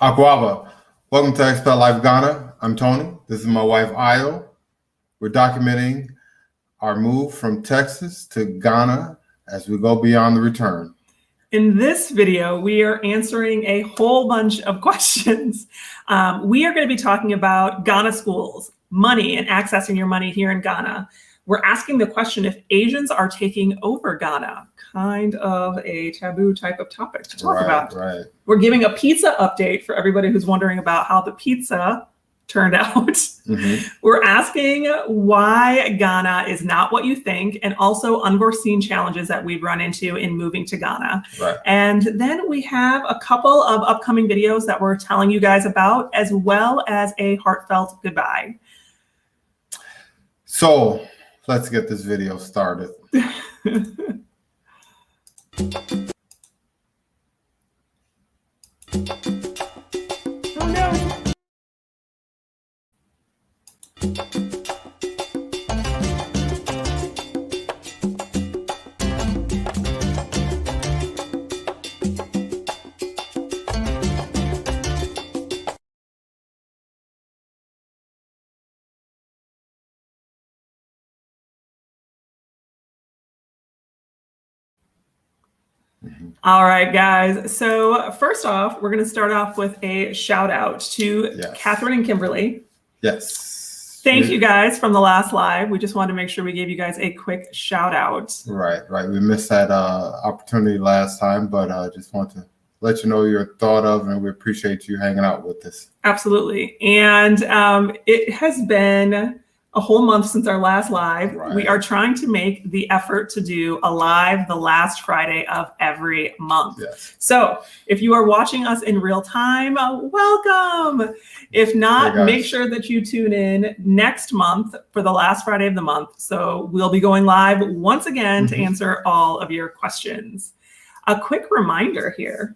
Akwaaba. Welcome to Expat Life Ghana. I'm Tony. This is my wife, Ayo. We're documenting our move from Texas to Ghana as we go beyond the return. In this video, we are answering a whole bunch of questions. We are going to be talking about Ghana schools, money, and accessing your money here in Ghana. We're asking the question if Asians are taking over Ghana. Kind of a taboo type of topic to talk about. Right. We're giving a pizza update for everybody who's wondering about how the pizza turned out. Mm-hmm. We're asking why Ghana is not what you think, and also unforeseen challenges that we've run into in moving to Ghana. Right. And then we have a couple of upcoming videos that we're telling you guys about, as well as a heartfelt goodbye. So let's get this video started. Oh no. All right, guys. So first off, we're going to start off with a shout out to Catherine and Kimberly. Yes. Thank you guys from the last live. We just wanted to make sure we gave you guys a quick shout out. Right. We missed that opportunity last time, but I just want to let you know you're thought of, and we appreciate you hanging out with us. Absolutely. And it has been a whole month since our last live. Right. We are trying to make the effort to do a live the last Friday of every month. Yes. So if you are watching us in real time, welcome. If not, make sure that you tune in next month for the last Friday of the month. So we'll be going live once again to answer all of your questions. A quick reminder here.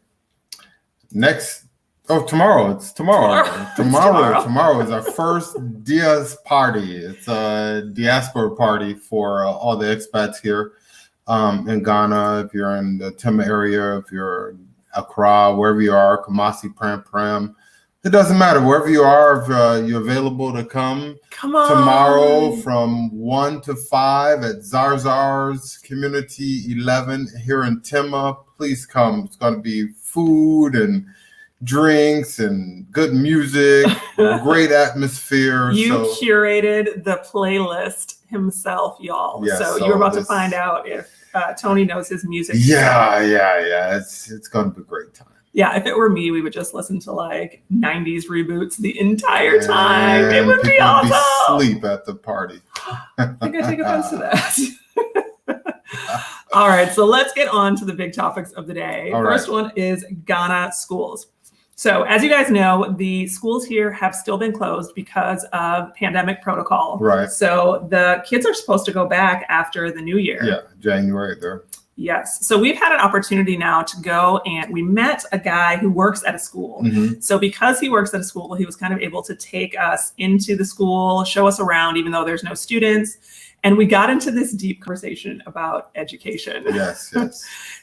Tomorrow. It's tomorrow. Tomorrow is our first Party. It's a Diaspora Party for all the expats here in Ghana. If you're in the Tema area, if you're Accra, wherever you are, Kumasi, Prem. It doesn't matter. Wherever you are, if you're available to come tomorrow from 1 to 5 at Zarzar's Community 11 here in Tema, please come. It's going to be food and drinks and good music, great atmosphere. You curated the playlist himself, y'all. Yeah, so you're about to find out if Tony knows his music. Yeah. It's going to be a great time. Yeah, if it were me, we would just listen to like 90s reboots the entire time. It would be awesome. Sleep at the party. I think I take offense to that. All right, so let's get on to the big topics of the day. First one is Ghana schools. So as you guys know, the schools here have still been closed because of pandemic protocol. Right. So the kids are supposed to go back after the new year. Yeah, January there. Yes. So we've had an opportunity now to go, and we met a guy who works at a school. So because he works at a school, he was kind of able to take us into the school, show us around, even though there's no students. And we got into this deep conversation about education. Yes.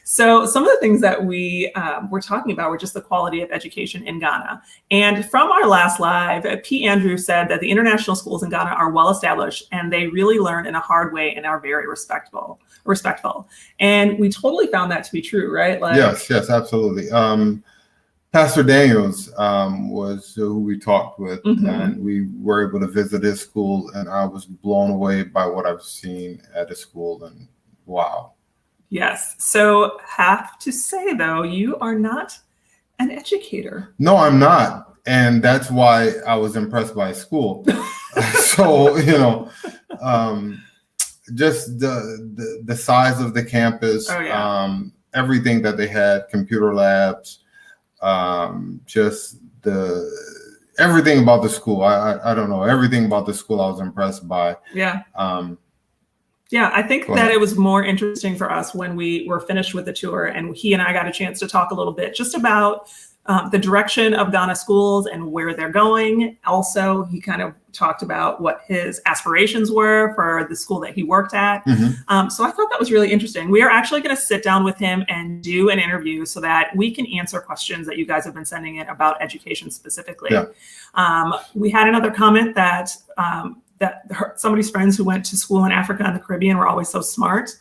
So some of the things that we were talking about were just the quality of education in Ghana. And from our last live, P. Andrew said that the international schools in Ghana are well established, and they really learn in a hard way and are very respectful. And we totally found that to be true, right? Yes, absolutely. Pastor Daniels was who we talked with, and we were able to visit his school, and I was blown away by what I've seen at his school, and wow. Yes. So have to say, though, you are not an educator. No, I'm not. And that's why I was impressed by his school. So, just the size of the campus, everything that they had, computer labs, just everything about the school. I don't know, everything about the school I was impressed by. I think that it was more interesting for us when we were finished with the tour, and he and I got a chance to talk a little bit just about the direction of Ghana schools and where they're going. Also, he kind of talked about what his aspirations were for the school that he worked at. So I thought that was really interesting. We are actually going to sit down with him and do an interview so that we can answer questions that you guys have been sending in about education specifically. We had another comment that somebody's friends who went to school in Africa and the Caribbean were always so smart.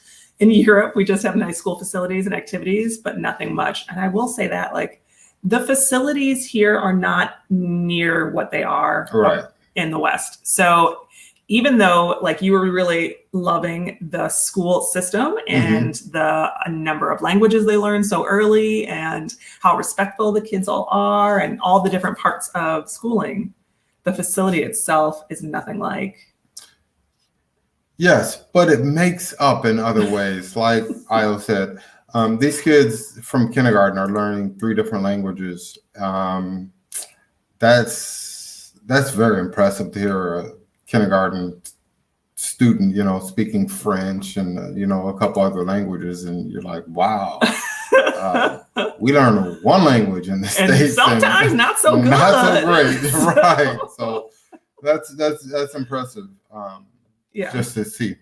In Europe, we just have nice school facilities and activities, but nothing much. And I will say that, like, the facilities here are not near what they are in the West. So even though, like, you were really loving the school system and the number of languages they learn so early and how respectful the kids all are and all the different parts of schooling, the facility itself is nothing like. Yes, but it makes up in other ways. Like Io said, these kids from kindergarten are learning 3 different languages. That's very impressive to hear a kindergarten student, speaking French and, a couple other languages. And you're like, wow, we learn 1 language in the States. Sometimes not so good. Not so great, right. So that's impressive. Just to see.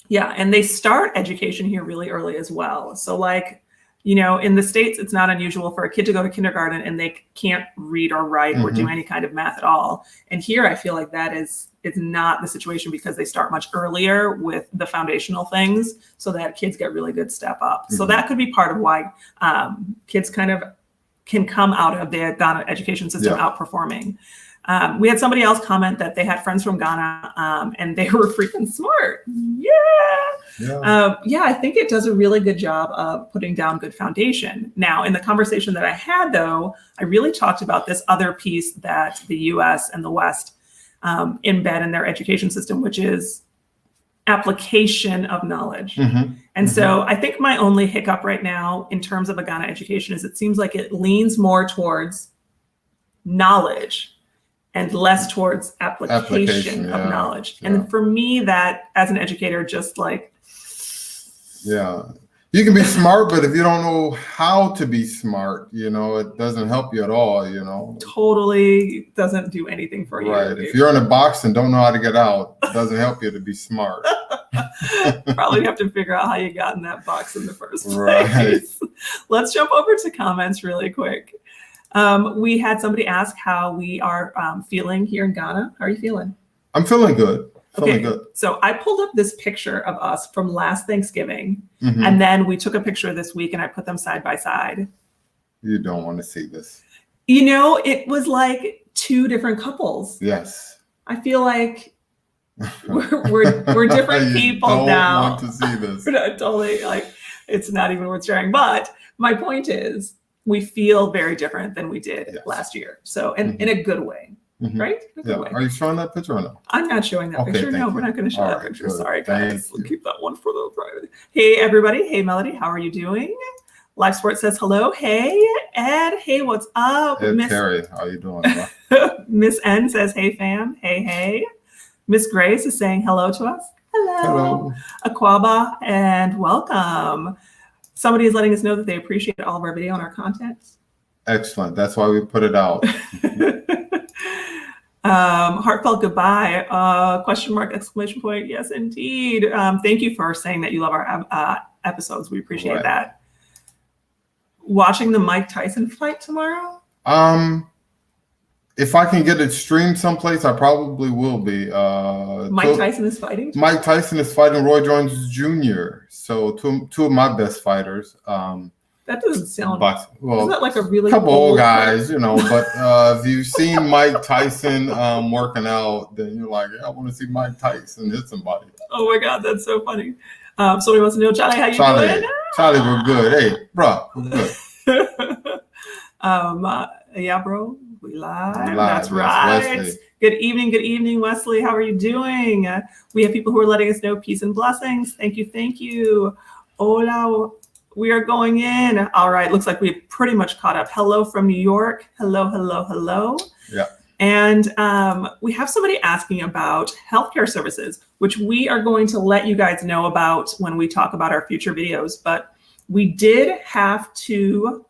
Yeah, and they start education here really early as well. So, like, in the States, it's not unusual for a kid to go to kindergarten and they can't read or write or do any kind of math at all. And here, I feel like that is not the situation because they start much earlier with the foundational things so that kids get really good step up. So that could be part of why kids kind of can come out of the Ghana education system outperforming. We had somebody else comment that they had friends from Ghana and they were freaking smart. I think it does a really good job of putting down good foundation. Now, in the conversation that I had, though, I really talked about this other piece that the US and the West embed in their education system, which is application of knowledge. And so I think my only hiccup right now in terms of a Ghana education is it seems like it leans more towards knowledge and less towards application of knowledge. And for me, that as an educator, just like... You can be smart, but if you don't know how to be smart, it doesn't help you at all, Totally doesn't do anything for you. Right. If you're in a box and don't know how to get out, it doesn't help you to be smart. Probably have to figure out how you got in that box in the first place. Let's jump over to comments really quick. We had somebody ask how we are feeling here in Ghana. How are you feeling? I'm feeling good. Good. So I pulled up this picture of us from last Thanksgiving, and then we took a picture this week and I put them side by side. You don't want to see this. It was like 2 different couples. Yes. I feel like we're different people now. I don't want to see this. We're not totally it's not even worth sharing. But my point is, we feel very different than we did last year. So, in a good way, right? In a good way. Are you showing that picture or no? I'm not showing that picture. No, we're not going to show that picture. Good. Sorry, guys. We'll keep that one for the private. Hey, everybody. Hey, Melody. How are you doing? Live Sports says hello. Hey, Ed. Hey, what's up? Miss Terry, how you doing? Miss N says, hey, fam. Hey, hey. Miss Grace is saying hello to us. Hello. Akwaaba, and welcome. Somebody is letting us know that they appreciate all of our video and our content. Excellent. That's why we put it out. Heartfelt goodbye. Question mark, exclamation point. Yes, indeed. Thank you for saying that you love our episodes. We appreciate that. Watching the Mike Tyson fight tomorrow? If I can get it streamed someplace, I probably will be. Mike Tyson is fighting? Mike Tyson is fighting Roy Jones Jr. So two of my best fighters. That doesn't sound... Well, isn't that like a really couple old guys, but if you've seen Mike Tyson working out, then you're like, yeah, I want to see Mike Tyson hit somebody. Oh my God, that's so funny. Somebody wants to know, Charlie, how you doing? Charlie, we're good. Hey, bro, we're good. Yeah, bro. We live. That's right. Wesley. Good evening, Wesley. How are you doing? We have people who are letting us know peace and blessings. Thank you. Hola. We are going in. All right. Looks like we've pretty much caught up. Hello from New York. Hello. Yeah. And we have somebody asking about healthcare services, which we are going to let you guys know about when we talk about our future videos. But we did have to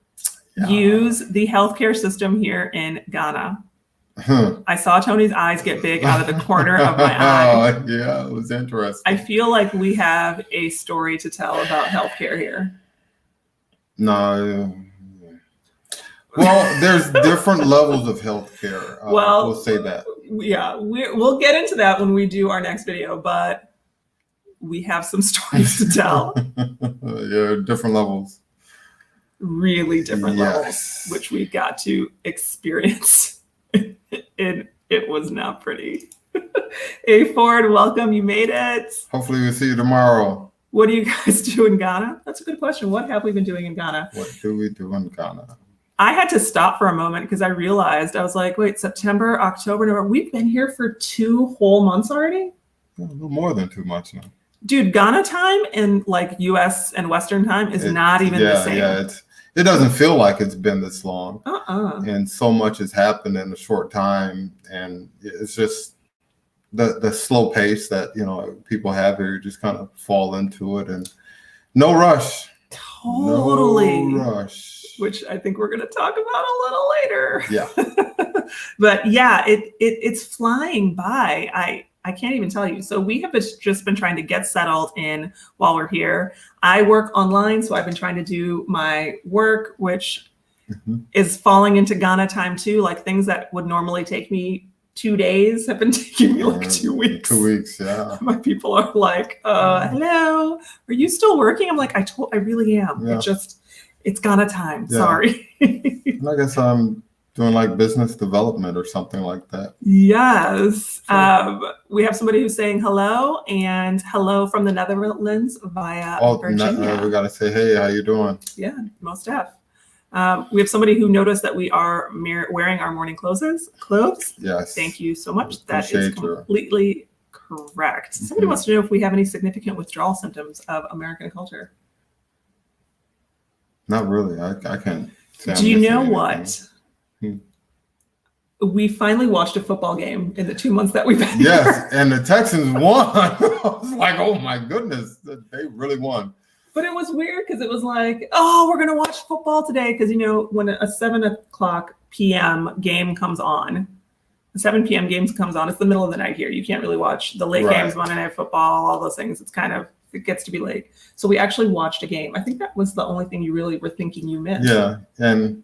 use the healthcare system here in Ghana. I saw Tony's eyes get big out of the corner of my eye. Yeah, it was interesting. I feel like we have a story to tell about healthcare here. No. Well, there's different levels of healthcare. We'll say that. Yeah, we'll get into that when we do our next video, but we have some stories to tell. Yeah, different levels. Really different levels, which we got to experience. It was not pretty. Hey, Ford, welcome. You made it. Hopefully we'll see you tomorrow. What do you guys do in Ghana? That's a good question. What have we been doing in Ghana? What do we do in Ghana? I had to stop for a moment because I realized, I was like, wait, September, October, November. We've been here for 2 whole months already? A little more than 2 months now. Dude, Ghana time and like US and Western time is not even the same. Yeah, it doesn't feel like it's been this long. And so much has happened in a short time. And it's just the slow pace that, people have here. You just kind of fall into it and no rush. Totally. No rush. Which I think we're going to talk about a little later. Yeah. But yeah, it's flying by. I can't even tell you. So we have just been trying to get settled in while we're here. I work online, so I've been trying to do my work, which is falling into Ghana time too. Like things that would normally take me 2 days have been taking me like 2 weeks. 2 weeks, yeah. My people are like, hello, are you still working? I'm like, I really am. Yeah. It's Ghana time. Yeah. Sorry. And I guess I'm doing like business development or something like that. Yes. We have somebody who's saying hello and hello from the Netherlands via Virginia. We got to say, hey, how you doing? Yeah, most def. We have somebody who noticed that we are wearing our morning clothes. Yes. Thank you so much. That is completely correct. Somebody wants to know if we have any significant withdrawal symptoms of American culture. Not really. I can't. Do you know what? We finally watched a football game in the 2 months that we've been here. Yes, and the Texans won. I was like, oh my goodness, they really won. But it was weird because it was like, oh, we're going to watch football today. Because, when a 7 p.m. game comes on, the 7 p.m. games comes on, it's the middle of the night here. You can't really watch the late games, Monday Night Football, all those things. It gets to be late. So we actually watched a game. I think that was the only thing you really were thinking you missed. Yeah. And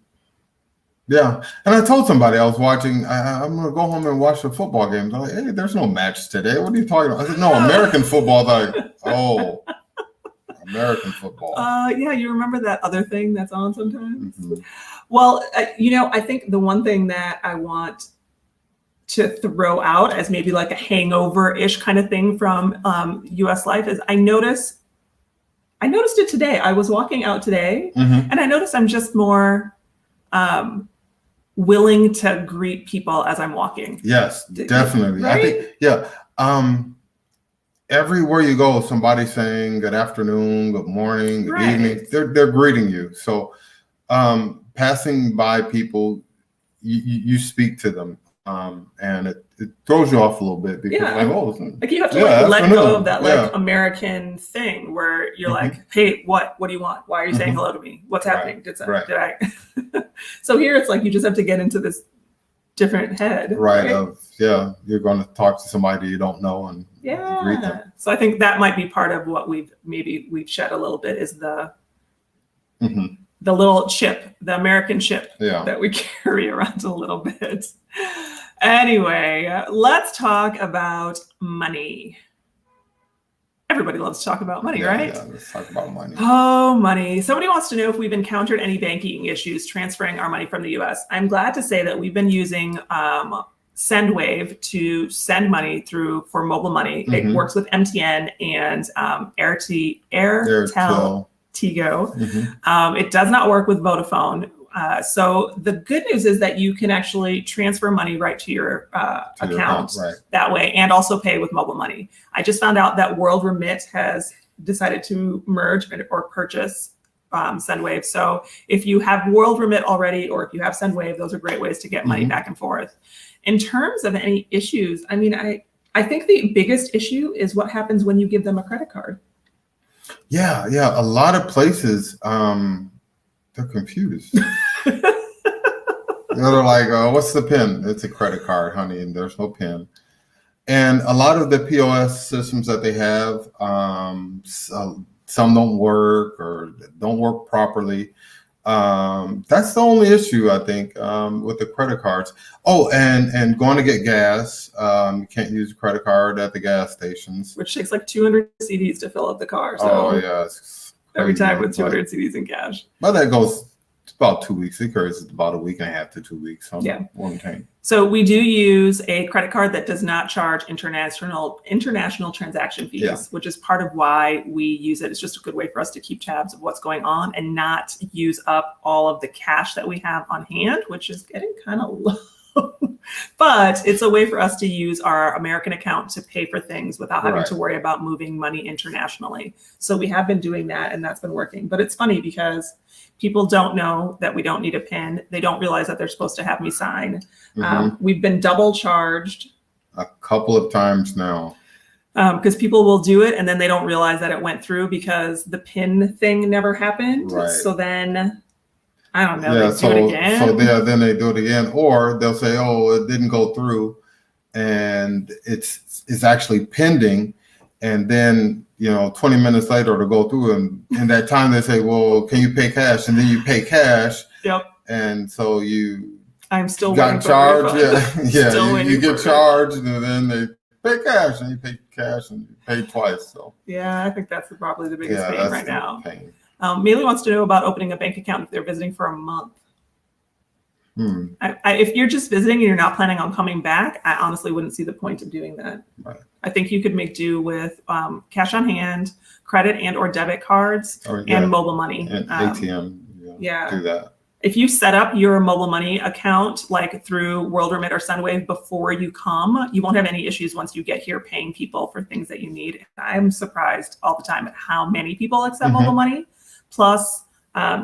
I told somebody I was watching, I'm going to go home and watch the football game. They're like, hey, there's no match today. What are you talking about? I said, no, American football. They're like, oh, American football. Yeah, you remember that other thing that's on sometimes? Well, I think the one thing that I want to throw out as maybe like a hangover-ish kind of thing from US life is I noticed it today. I was walking out today and I noticed I'm just more willing to greet people as I'm walking. Yes, definitely. Right? I think, everywhere you go, somebody's saying good afternoon, good morning, good evening. They're greeting you. So passing by people, you speak to them. And it throws you off a little bit because like you have to let go of that American thing where you're like, hey, what do you want? Why are you saying hello to me? What's happening? Did I? So here it's like you just have to get into this different head. You're going to talk to somebody you don't know and greet them. So I think that might be part of what we've shed a little bit is the little chip, the American chip that we carry around a little bit. Anyway, let's talk about money. Everybody loves to talk about money, right? Yeah, let's talk about money. Oh, money. Somebody wants to know if we've encountered any banking issues transferring our money from the US. I'm glad to say that we've been using SendWave to send money for mobile money. It works with MTN and Airtel Tigo. It does not work with Vodafone. So the good news is that you can actually transfer money right to your account that way and also pay with mobile money. I just found out that World Remit has decided to merge or purchase SendWave. So if you have World Remit already or if you have SendWave, those are great ways to get money back and forth. In terms of any issues, I mean, I think the biggest issue is what happens when you give them a credit card. Yeah. A lot of places, they're confused. They're like, what's the PIN? It's a credit card, honey, and there's no PIN. And a lot of the POS systems that they have, some don't work or don't work properly. That's the only issue, I think, with the credit cards. Oh, and going to get gas, you can't use a credit card at the gas stations. Which takes like 200 CDs to fill up the car. So oh, yeah. every time with 200 CDs in cash. But that goes about 2 weeks. It carries about a week and a half to 2 weeks. Yeah. One time. So we do use a credit card that does not charge international transaction fees, which is part of why we use it. It's just a good way for us to keep tabs of what's going on and not use up all of the cash that we have on hand, which is getting kind of low. But it's a way for us to use our American account to pay for things without having to worry about moving money internationally. So we have been doing that, and that's been working. But it's funny because people don't know that we don't need a PIN. They don't realize that they're supposed to have me sign. We've been double charged a couple of times now. Because people will do it and then they don't realize that it went through because the PIN thing never happened. Right. So then, I don't know, Yeah, they do it again. So then they do it again, or they'll say, "Oh, it didn't go through," and it's actually pending, and then 20 minutes later to go through, and in that time they say, "Well, can you pay cash?" And then you pay cash. Yep. And so I'm still got charged. Yeah, you get charged, and then they pay cash, and you pay cash, and you pay twice. So yeah, I think that's probably the biggest pain right now. Pain. Mealy wants to know about opening a bank account if they're visiting for a month. If you're just visiting and you're not planning on coming back, I honestly wouldn't see the point of doing that. Right. I think you could make do with cash on hand, credit and or debit cards, and mobile money. And ATM. Do that. If you set up your mobile money account like through World Remit or Sunwave before you come, you won't have any issues once you get here paying people for things that you need. I'm surprised all the time at how many people accept mobile money. Plus,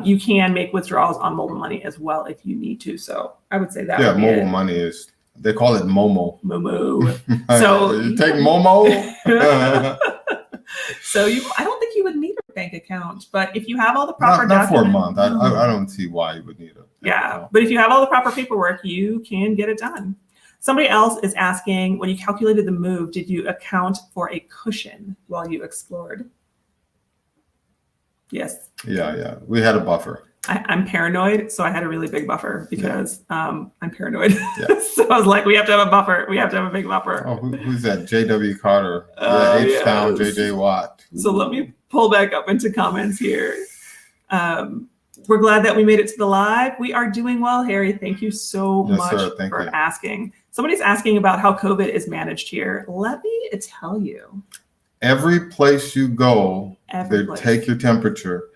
you can make withdrawals on mobile money as well if you need to. So I would say that. Yeah, mobile money is, they call it Momo. Momo. So you take Momo. So I don't think you would need a bank account, but if you have all the proper not for a month, I don't see why you would need it. Yeah, but if you have all the proper paperwork, you can get it done. Somebody else is asking, when you calculated the move, did you account for a cushion while you explored? Yes. Yeah. We had a buffer. I'm paranoid, so I had a really big buffer because I'm paranoid. Yeah. So I was like, we have to have a buffer. We have to have a big buffer. Oh, who's that? J.W. Carter. H-Town, J.J. Watt. So let me pull back up into comments here. We're glad that we made it to the live. We are doing well, Harry. Thank you so much for asking. Somebody's asking about how COVID is managed here. Let me tell you. Every place you go, they take your temperature.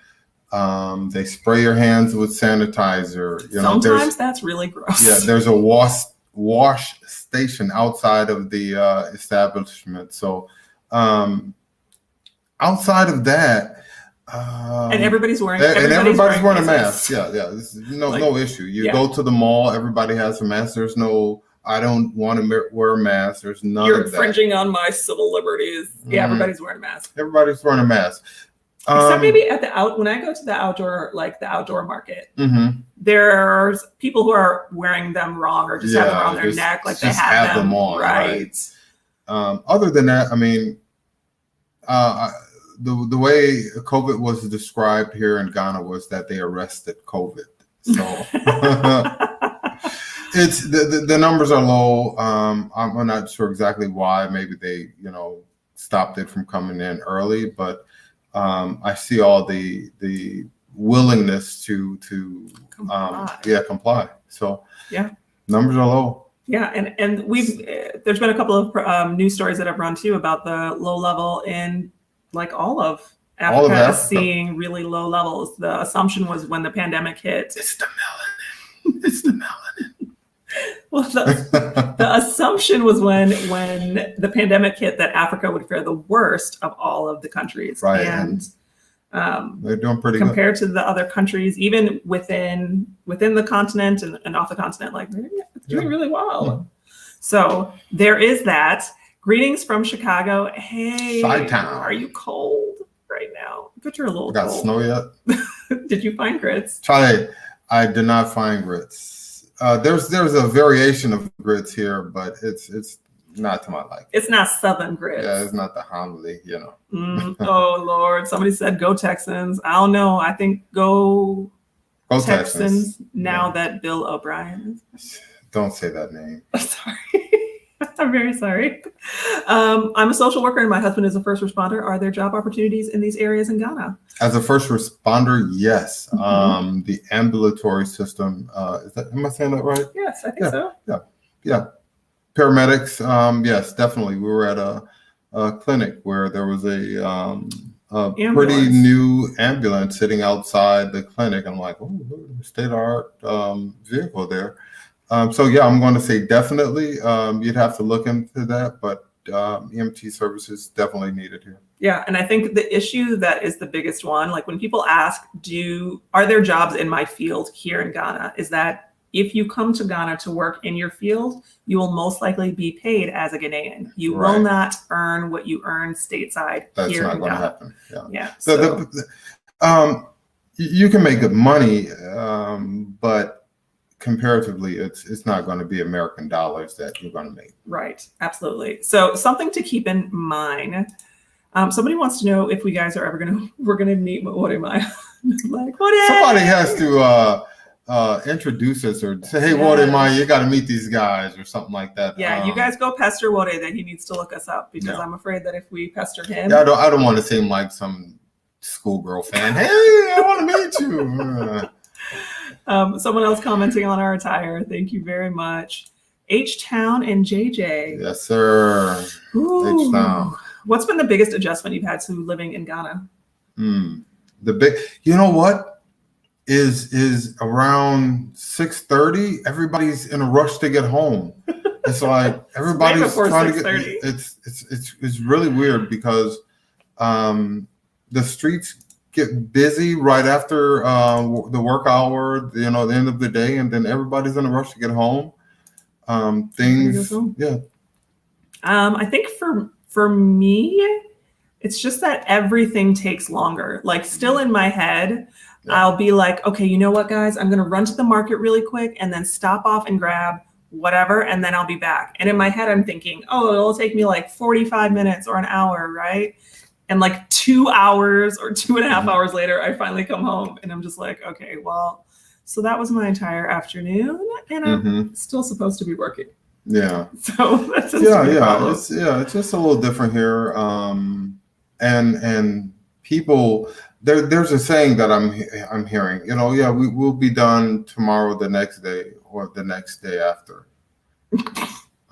They spray your hands with sanitizer. Sometimes that's really gross. Yeah, there's a wash station outside of the establishment. So outside of that, and everybo's wearing a mask. Yeah. This is no issue. You go to the mall, everybody has a mask. There's no, I don't want to wear a mask. There's none of that. You're infringing on my civil liberties. Yeah, everybody's wearing a mask. Everybody's wearing a mask. Except maybe at when I go to the outdoor market, there's people who are wearing them wrong or just have them around their neck, like they have them on. Right. Other than that, I mean, the way COVID was described here in Ghana was that they arrested COVID. So it's the numbers are low. I'm not sure exactly why. Maybe they stopped it from coming in early, but I see all the willingness to comply. So numbers are low. Yeah, and there's been a couple of news stories that I've run too about the low level in like all of Africa is seeing really low levels. The assumption was when the pandemic hit, it's the melanin. It's the melanin. Well, the assumption was when the pandemic hit that Africa would fare the worst of all of the countries. Right. And they're doing pretty compared to the other countries, even within the continent and off the continent, like they're doing really well. Yeah. So there is that. Greetings from Chicago. Hey, Chi-town. Are you cold right now? But you're a little got cold. Snow yet? Did you find grits? Charlie, I did not find grits. There's a variation of grits here, but it's not to my liking. It's not Southern grits. Yeah, it's not the homily, you know. Oh Lord, somebody said go Texans. I don't know. I think go Texans now that Bill O'Brien is. Don't say that name. I'm sorry. I'm very sorry. I'm a social worker and my husband is a first responder. Are there job opportunities in these areas in Ghana? As a first responder, yes. The ambulatory system, am I saying that right? Yes, I think so. Yeah. Paramedics, yes, definitely. We were at a clinic where there was a pretty new ambulance sitting outside the clinic. I'm like, oh, state-of-the-art vehicle there. So yeah, I'm going to say definitely. You'd have to look into that, but EMT services definitely needed here. Yeah, and I think the issue that is the biggest one, like when people ask, are there jobs in my field here in Ghana, is that if you come to Ghana to work in your field, you will most likely be paid as a Ghanaian. You will not earn what you earn stateside. That's here not in going to Ghana. happen. Yeah. So you can make good money, but comparatively, it's not going to be American dollars that you're going to make. Right. Absolutely. So something to keep in mind. Somebody wants to know if we guys are ever we're gonna meet. What am I? Like, what? Somebody has to introduce us or say, hey, what am I? You got to meet these guys or something like that. Yeah, you guys go pester Wode that he needs to look us up because I'm afraid that if we pester him. Yeah, I don't want to seem like some schoolgirl fan. Hey, I want to meet you. Someone else commenting on our attire. Thank you very much. H-Town and JJ. Yes, sir. H-Town. What's been the biggest adjustment you've had to living in Ghana? You know what is around 6:30. Everybody's in a rush to get home. It's like everybody's trying to get. It's really weird because the streets get busy right after the work hour. The end of the day, and then everybody's in a rush to get home. I think for me, it's just that everything takes longer. Like still in my head, I'll be like, okay, you know what, guys? I'm going to run to the market really quick and then stop off and grab whatever, and then I'll be back. And in my head, I'm thinking, oh, it'll take me like 45 minutes or an hour, right? And like 2 hours or 2.5 hours later, I finally come home and I'm just like, okay, well, so that was my entire afternoon and I'm still supposed to be working. Yeah. So that's it's just a little different here. And people, there's a saying that I'm hearing, we will be done tomorrow, the next day, or the next day after.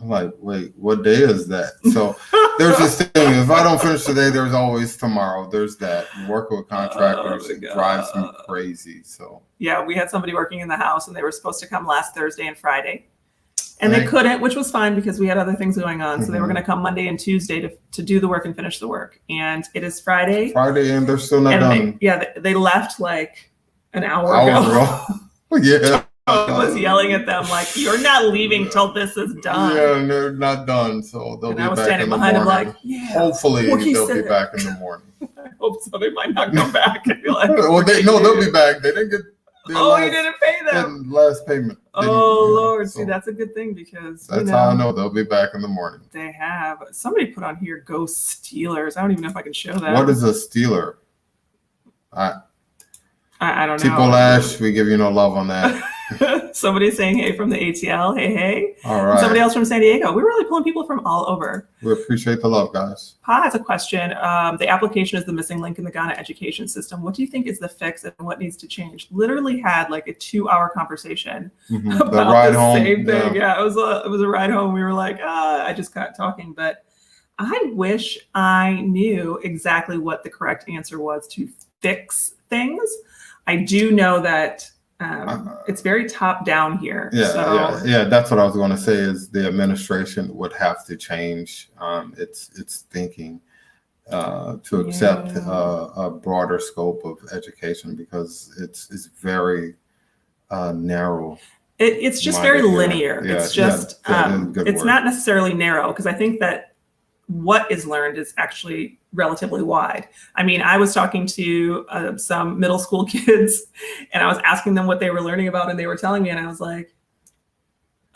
I'm like, wait, what day is that? So there's this thing, if I don't finish today, there's always tomorrow. There's that. Work with contractors, it drives me crazy. So yeah, we had somebody working in the house and they were supposed to come last Thursday and Friday. And they couldn't, which was fine because we had other things going on. So they were going to come Monday and Tuesday to do the work and finish the work. And it is Friday. And they're still not done. They left like an hour ago. Yeah. I was yelling at them like, "You're not leaving till this is done." Yeah, and they're not done, so they'll be back in the morning. I was standing behind them like, "Yeah." Hopefully, they'll be back in the morning. I hope so. They might not come back and be like, "Well, they'll be back. They didn't get." You didn't pay them. Last payment. Oh Lord, see, that's a good thing because that's how I know they'll be back in the morning. They have. Somebody put on here, "Go Steelers." I don't even know if I can show that. What is a Steeler? I don't know. Tipo Lash, we give you no love on that. Somebody saying hey from the ATL. Hey. All right. And somebody else from San Diego. We're really pulling people from all over. We appreciate the love, guys. Pa has a question. The application is the missing link in the Ghana education system. What do you think is the fix and what needs to change? Literally had like a 2-hour conversation about the ride home. Same thing. Yeah, it was a ride home. We were like, I just got talking, but I wish I knew exactly what the correct answer was to fix things. I do know that it's very top down here. Yeah, that's what I was going to say is the administration would have to change its thinking to accept a broader scope of education because it's very narrow. It's just very linear. It's just it's not necessarily narrow because I think that what is learned is actually relatively wide. I mean, I was talking to some middle school kids and I was asking them what they were learning about and they were telling me and I was like,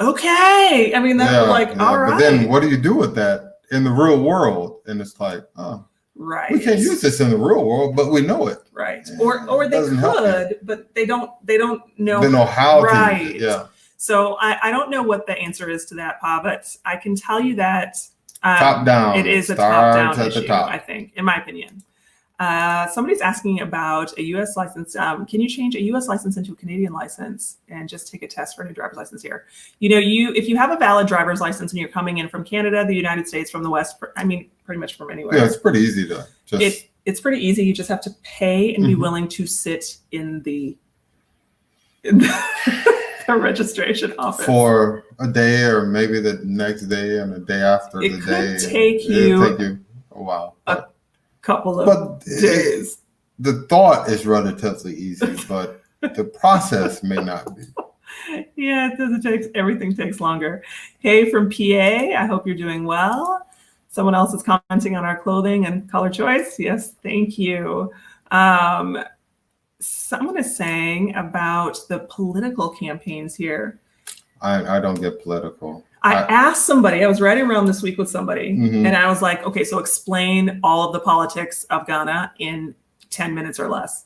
okay. I mean, that's all right. But then what do you do with that in the real world? And it's like, oh, right. We can't use this in the real world, but we know it. Right. Or they could, but they don't know. They know how right. to use it. Yeah. So I don't know what the answer is to that, Pa, but I can tell you that top down. It is a top down issue, I think, in my opinion. Somebody's asking about a U.S. license. Can you change a U.S. license into a Canadian license and just take a test for a new driver's license here? You know, if you have a valid driver's license and you're coming in from Canada, the United States, from the West, I mean, pretty much from anywhere. Yeah, it's pretty easy to just. It's pretty easy. You just have to pay and be willing to sit in the registration office for a day or maybe the next day and the day after the day. It could take you a while. A couple of days. The thought is relatively easy, but the process may not be. Yeah, everything takes longer. Hey, from PA, I hope you're doing well. Someone else is commenting on our clothing and color choice. Yes, thank you. Someone is saying about the political campaigns here. I don't get political. I asked somebody, I was riding around this week with somebody, and I was like, okay, so explain all of the politics of Ghana in 10 minutes or less.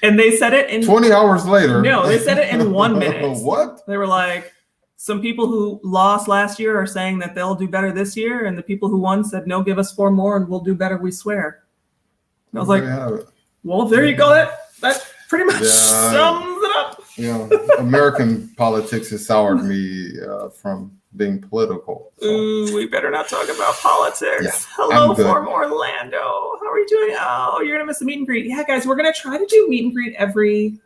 And they said it in 20 hours later. No, they said it in 1 minute. What? They were like, some people who lost last year are saying that they'll do better this year, and the people who won said, no, give us 4 more and we'll do better, we swear. And I was like, well, there you go. That pretty much sums it up. Yeah, American politics has soured me from being political. So. Ooh, we better not talk about politics. Yeah, hello from Orlando. How are you doing? Oh, you're gonna miss the meet and greet. Yeah, guys, we're gonna try to do meet and greet every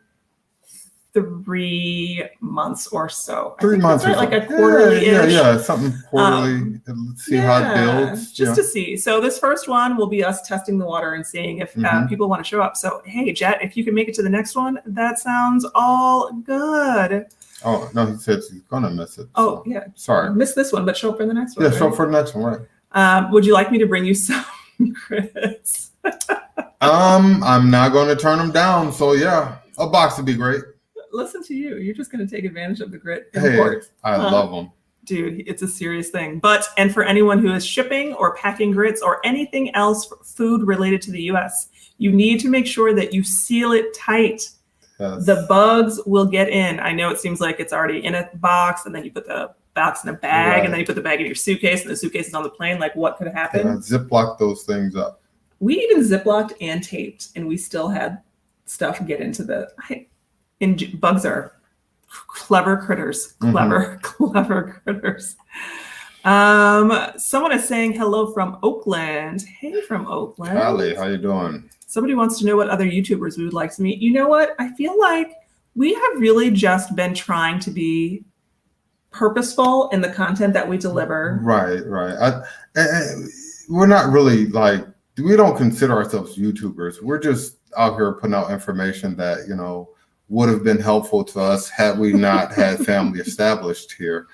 3 months or so. 3 months, right, like a quarterly. Yeah, something quarterly. Let's see how it builds. Just to see. So this first one will be us testing the water and seeing if people want to show up. So hey, Jet, if you can make it to the next one, that sounds all good. Oh no, he said he's gonna miss it. Oh yeah, sorry, miss this one, but show up for the next one. Yeah, show up for the next one, right? Would you like me to bring you some grits? I'm not going to turn them down. So yeah, a box would be great. Listen to you. You're just going to take advantage of the grit. Hey, I love them. Dude, it's a serious thing. And for anyone who is shipping or packing grits or anything else food related to the US, you need to make sure that you seal it tight. Yes. The bugs will get in. I know it seems like it's already in a box and then you put the box in a bag and then you put the bag in your suitcase and the suitcase is on the plane. Like what could happen? Yeah, Ziploc those things up. We even Ziplocked and taped and we still had stuff get into bugs are clever critters. Clever critters. Someone is saying hello from Oakland. Hey, from Oakland. Callie, how you doing? Somebody wants to know what other YouTubers we would like to meet. You know what? I feel like we have really just been trying to be purposeful in the content that we deliver. Right. We're not really we don't consider ourselves YouTubers. We're just out here putting out information that, would have been helpful to us had we not had family established here.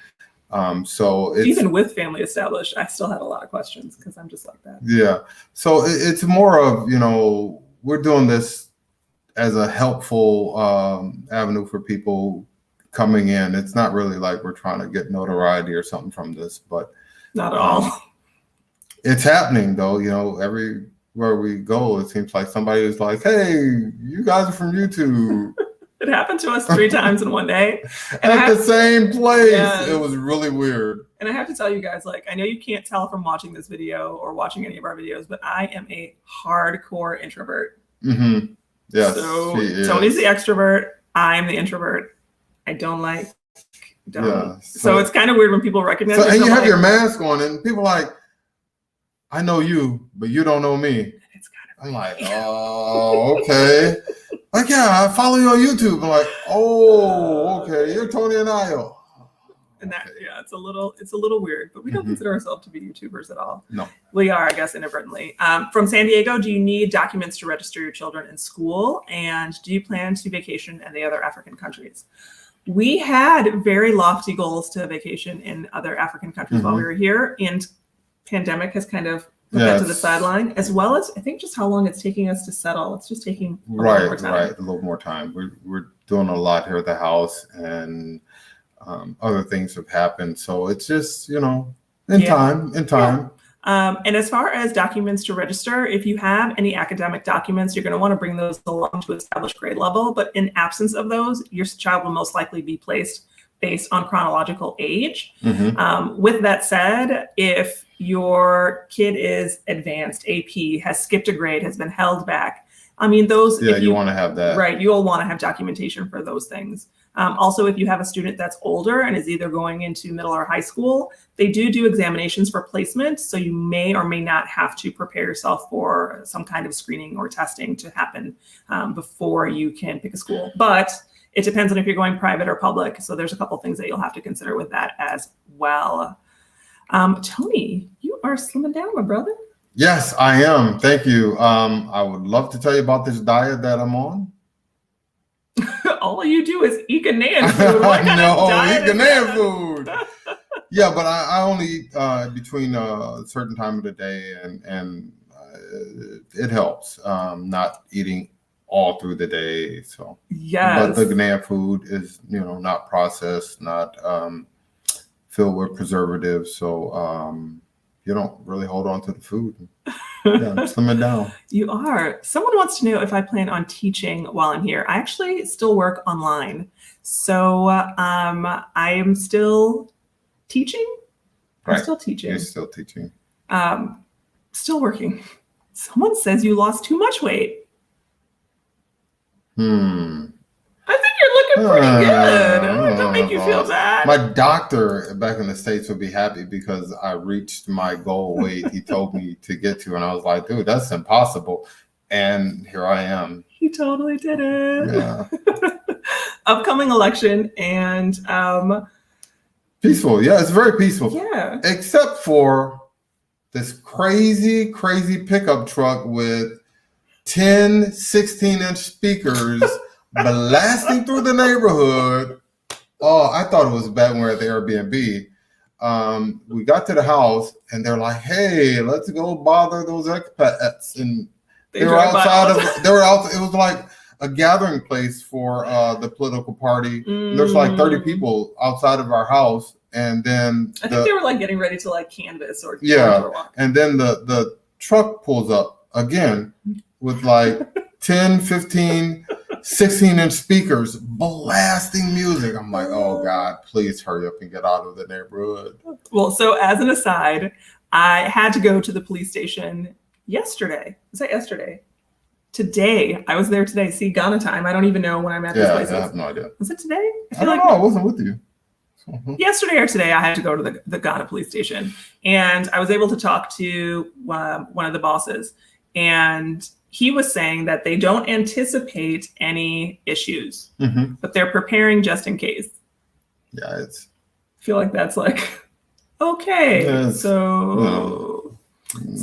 So even with family established, I still had a lot of questions because I'm just like that. Yeah. So it's more of, we're doing this as a helpful avenue for people coming in. It's not really like we're trying to get notoriety or something from this, but not at all. It's happening though, everywhere we go, it seems like somebody is like, hey, you guys are from YouTube. It happened to us 3 times in one day. And at the same place. Yes. It was really weird. And I have to tell you guys, I know you can't tell from watching this video or watching any of our videos, but I am a hardcore introvert. Mm-hmm. Yes. So Tony's the extrovert. I'm the introvert. I don't. Yeah, so it's kind of weird when people recognize and you have your mask on and people are like, I know you, but you don't know me. It's kind of I'm like, oh, okay. Yeah, I follow you on YouTube. I'm like, oh, okay, you're Tony and Ayo. And it's a little weird, but we don't consider ourselves to be YouTubers at all. No. We are, I guess, inadvertently. From San Diego, do you need documents to register your children in school? And do you plan to vacation in the other African countries? We had very lofty goals to vacation in other African countries while we were here. And pandemic has kind of put that to the sideline, as well as I think just how long it's taking us to settle. It's just taking a little more time. Right, a little more time. We're doing a lot here at the house, and other things have happened. So it's just, in time. Yeah. And as far as documents to register, if you have any academic documents, you're going to want to bring those along to establish grade level. But in absence of those, your child will most likely be placed based on chronological age. With that said, if your kid is advanced, AP, has skipped a grade, has been held back, I mean, those. Yeah, you want to have that. Right. You'll want to have documentation for those things. Also, if you have a student that's older and is either going into middle or high school, they do examinations for placement. So you may or may not have to prepare yourself for some kind of screening or testing to happen before you can pick a school. But it depends on if you're going private or public. So there's a couple things that you'll have to consider with that as well. Tony, you are slimming down, my brother. Yes, I am. Thank you. I would love to tell you about this diet that I'm on. All you do is eat Ghanaian food. Eat Ghanaian food. Yeah, but I only eat between a certain time of the day, and it helps not eating all through the day. So yes, but the Ghanaian food is not processed, not filled with preservatives. So you don't really hold on to the food. Yeah, slim it down. You are. Someone wants to know if I plan on teaching while I'm here. I actually still work online. So I am still teaching. Right. I'm still teaching. You're still teaching. Still working. Someone says you lost too much weight. I think you're looking pretty good. Don't make you feel bad. My doctor back in the States would be happy because I reached my goal weight he told me to get to. And I was like, dude, that's impossible. And here I am. He totally did it. Yeah. Upcoming election and peaceful. Yeah, it's very peaceful. Yeah. Except for this crazy pickup truck with 10 16-inch speakers blasting through the neighborhood. Oh, I thought it was bad when we were at the Airbnb. We got to the house and they're like, "Hey, let's go bother those expats." And they were outside it was like a gathering place for the political party. There's like 30 people outside of our house, and then I think they were like getting ready to like canvass or walk. And then the truck pulls up again with like 10, 15, 16-inch speakers blasting music. I'm like, oh God, please hurry up and get out of the neighborhood. Well, so as an aside, I had to go to the police station yesterday. Was that yesterday? Today. I was there today. See, Ghana time. I don't even know when I'm at these places. I have no idea. Was it today? I don't know. I wasn't with you. Yesterday or today, I had to go to the Ghana police station. And I was able to talk to one of the bosses. And he was saying that they don't anticipate any issues, but they're preparing just in case. Yeah, I feel like that's like, okay. Yeah, so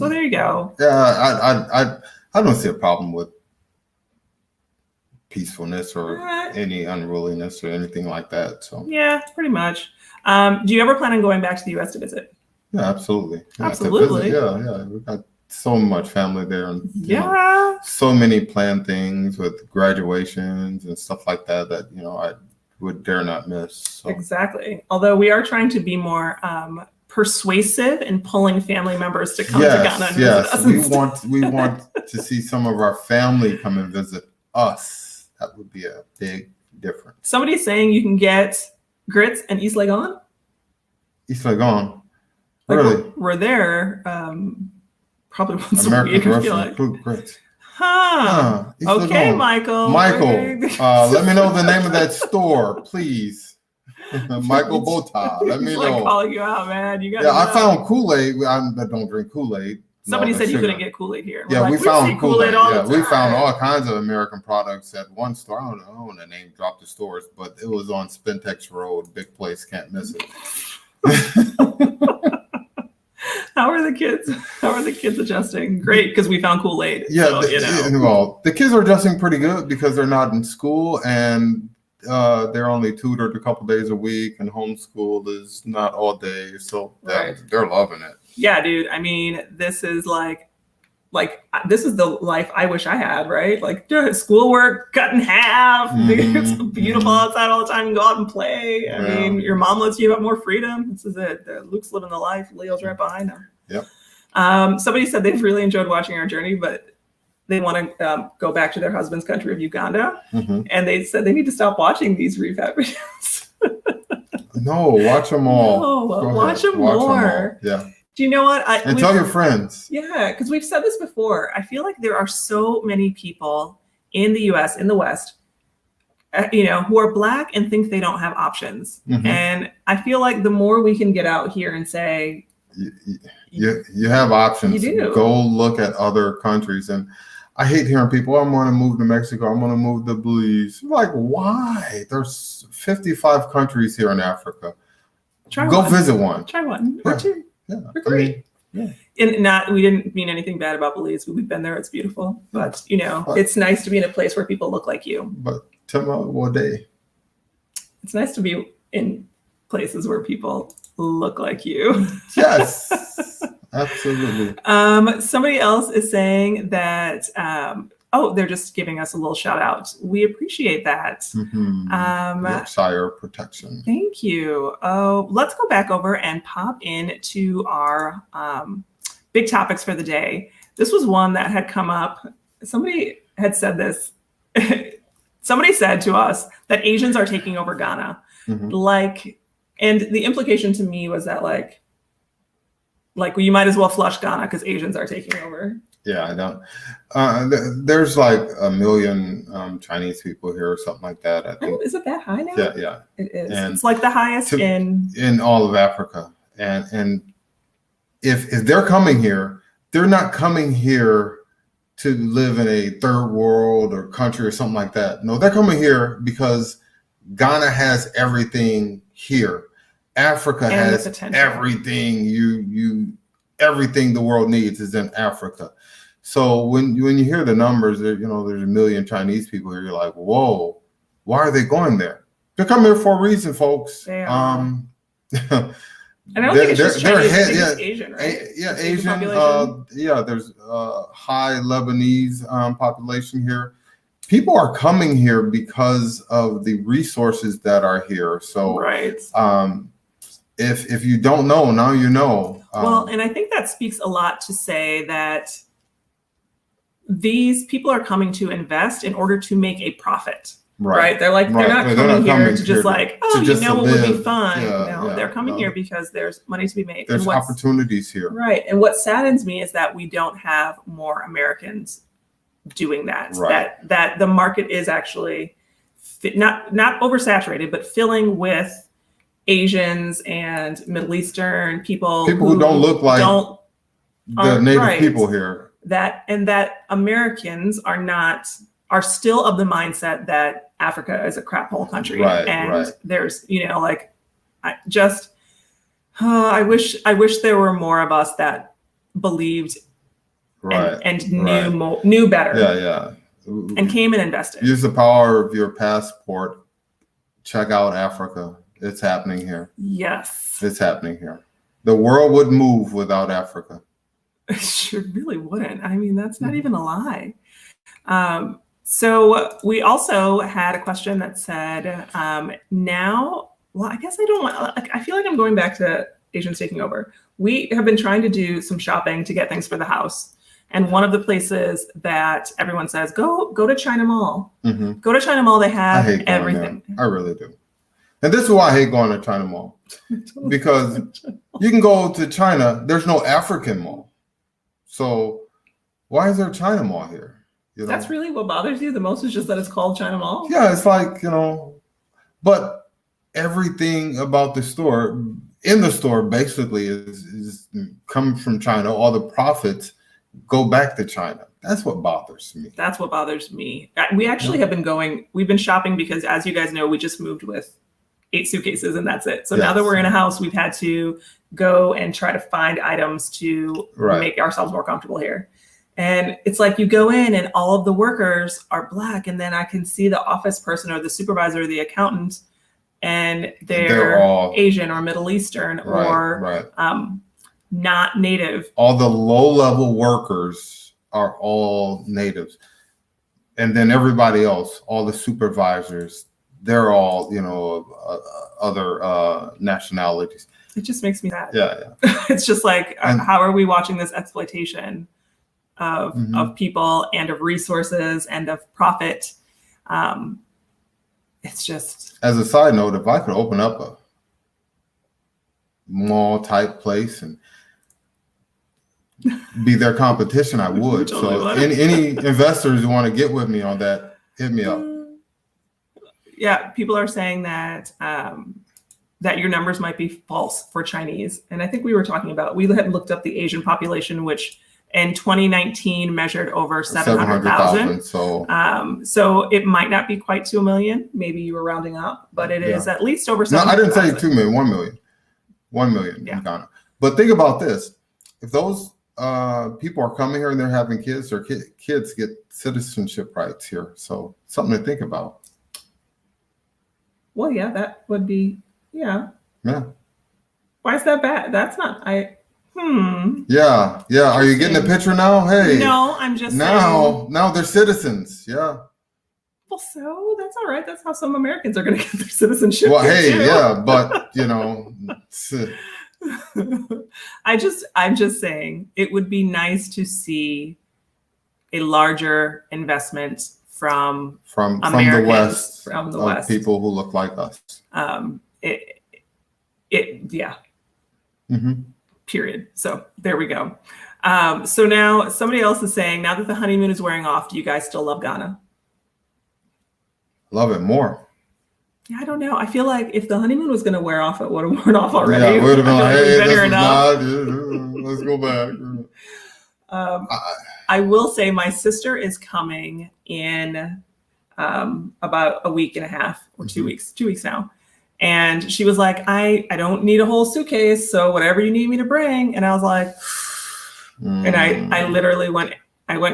there you go. Yeah, I don't see a problem with peacefulness or any unruliness or anything like that. So yeah, pretty much. Do you ever plan on going back to the U.S. to visit? Yeah, absolutely. Yeah, absolutely. Yeah. We've got so much family there, and so many planned things with graduations and stuff like that I would dare not miss. So. Exactly. Although we are trying to be more persuasive in pulling family members to come to Ghana and visit us. We want to see some of our family come and visit us. That would be a big difference. Somebody's saying you can get grits and East Legon. East Legon. Really? We're there. Probably once a week. I feel like. Grits. Okay, Michael. Let me know the name of that store, please. Michael Bota. Let me know. Like calling you out, man. You got. I found Kool-Aid. I don't drink Kool-Aid. Somebody said you couldn't get Kool-Aid here. Yeah, we found Kool-Aid. Yeah, we found all kinds of American products at one store. I don't want to name drop the stores, but it was on Spintex Road. Big place, can't miss it. How are the kids? How are the kids adjusting? Great, because we found Kool-Aid. Yeah, well, the kids are adjusting pretty good because they're not in school, and they're only tutored a couple days a week, and homeschool is not all day. So they're loving it. Yeah, dude. I mean, this is this is the life I wish I had, right? Like, schoolwork cut in half. It's beautiful outside all the time. You go out and play. I mean, your mom lets you have more freedom. This is it. Luke's living the life. Leo's right behind him. Yep. Somebody said they've really enjoyed watching our journey, but they want to go back to their husband's country of Uganda. And they said they need to stop watching these refab videos. No, watch them all. No, watch them more. Yeah. Do you know what? And tell your friends. Yeah, because we've said this before. I feel like there are so many people in the US, in the West, who are Black and think they don't have options. And I feel like the more we can get out here and say, you have options. You do. Go look at other countries. And I hate hearing people, I'm going to move to Mexico. I'm going to move to Belize. Like, why? There's 55 countries here in Africa. Go visit one. Try one or two. Yeah. Or three. And we didn't mean anything bad about Belize. We've been there. It's beautiful. But, it's nice to be in a place where people look like you. But tell me what day. It's nice to be in places where people look like you. Yes, absolutely. Somebody else is saying that, they're just giving us a little shout out. We appreciate that. Yorkshire protection. Thank you. Let's go back over and pop into our big topics for the day. This was one that had come up. Somebody had said this. Somebody said to us that Asians are taking over Ghana. And the implication to me was that like you might as well flush Ghana because Asians are taking over. Yeah, I don't. There's like 1 million Chinese people here or something like that. I think. Oh, is it that high now? Yeah. It is. And it's like the highest in all of Africa. And if they're coming here, they're not coming here to live in a third world or country or something like that. No, they're coming here because Ghana has everything here. Africa has everything everything the world needs is in Africa. So when you hear the numbers, there's 1 million Chinese people here, you're like, whoa, why are they going there? They're coming here for a reason, folks. They are. And I don't think it's just Chinese, it's Asian, right? Asian. There's a high Lebanese population here. People are coming here because of the resources that are here. So if you don't know, now you know. And I think that speaks a lot to say that these people are coming to invest in order to make a profit. Right. They're like, they're not coming here to just like, what would be fun. They're coming here because there's money to be made. There's opportunities here. Right. And what saddens me is that we don't have more Americans doing that. That the market is actually not oversaturated, but filling with Asians and Middle Eastern people who don't look like the native people here. That Americans are still of the mindset that Africa is a crap hole country. There's, I wish there were more of us that believed and knew better. And came and invested. Use the power of your passport. Check out Africa. It's happening here. Yes. It's happening here. The world would move without Africa. It sure really wouldn't. I mean, that's not even a lie. So we also had a question that said, I guess I don't want, I feel like I'm going back to Asians taking over. We have been trying to do some shopping to get things for the house. And one of the places that everyone says, go to China Mall. Go to China Mall. They have everything. I really do. And this is why I hate going to China Mall. Because you can go to China, there's no African mall. So why is there a China Mall here? That's really what bothers you the most, is just that it's called China Mall? Yeah, it's like, but everything about the store, in the store basically is comes from China. All the profits go back to China. That's what bothers me. That's what bothers me. We actually have been we've been shopping because, as you guys know, we just moved with 8 suitcases and that's it. So now that we're in a house, we've had to go and try to find items to make ourselves more comfortable here. And it's like you go in and all of the workers are Black, and then I can see the office person or the supervisor or the accountant, and they're all Asian or Middle Eastern or not native. All the low-level workers are all natives. And then everybody else, all the supervisors, they're all, other nationalities. It just makes me sad. Yeah. It's just like, how are we watching this exploitation of people and of resources and of profit? It's just. As a side note, if I could open up a mall type place and be their competition, I would. So any investors who want to get with me on that, hit me up. Yeah, people are saying that that your numbers might be false for Chinese. And I think we were talking about, we had looked up the Asian population, which in 2019 measured over 700,000. So it might not be quite to 1 million. Maybe you were rounding up, but it is at least over 700,000. No, I didn't say 2 million, 1 million. 1 million in Ghana. But think about this. If those people are coming here and they're having kids, their kids get citizenship rights here. So something to think about. Well, yeah, that would be, yeah. Why is that bad? That's not, Yeah. Are you getting the picture now? Hey. No, I'm just saying. Now they're citizens. Yeah. Well, so that's all right. That's how some Americans are going to get their citizenship. Well, hey, too. Yeah, but I'm just saying it would be nice to see a larger investment from the West, West, people who look like us. Period. So there we go. So now somebody else is saying, now that the honeymoon is wearing off, do you guys still love Ghana? Love it more. Yeah, I don't know. I feel like if the honeymoon was going to wear off, it would have worn off already. Yeah, it would have been like, hey, this is not, let's go back. I will say my sister is coming in about a week and a half or 2 weeks, 2 weeks now. And she was like, I don't need a whole suitcase. So whatever you need me to bring. And I was like, and I literally went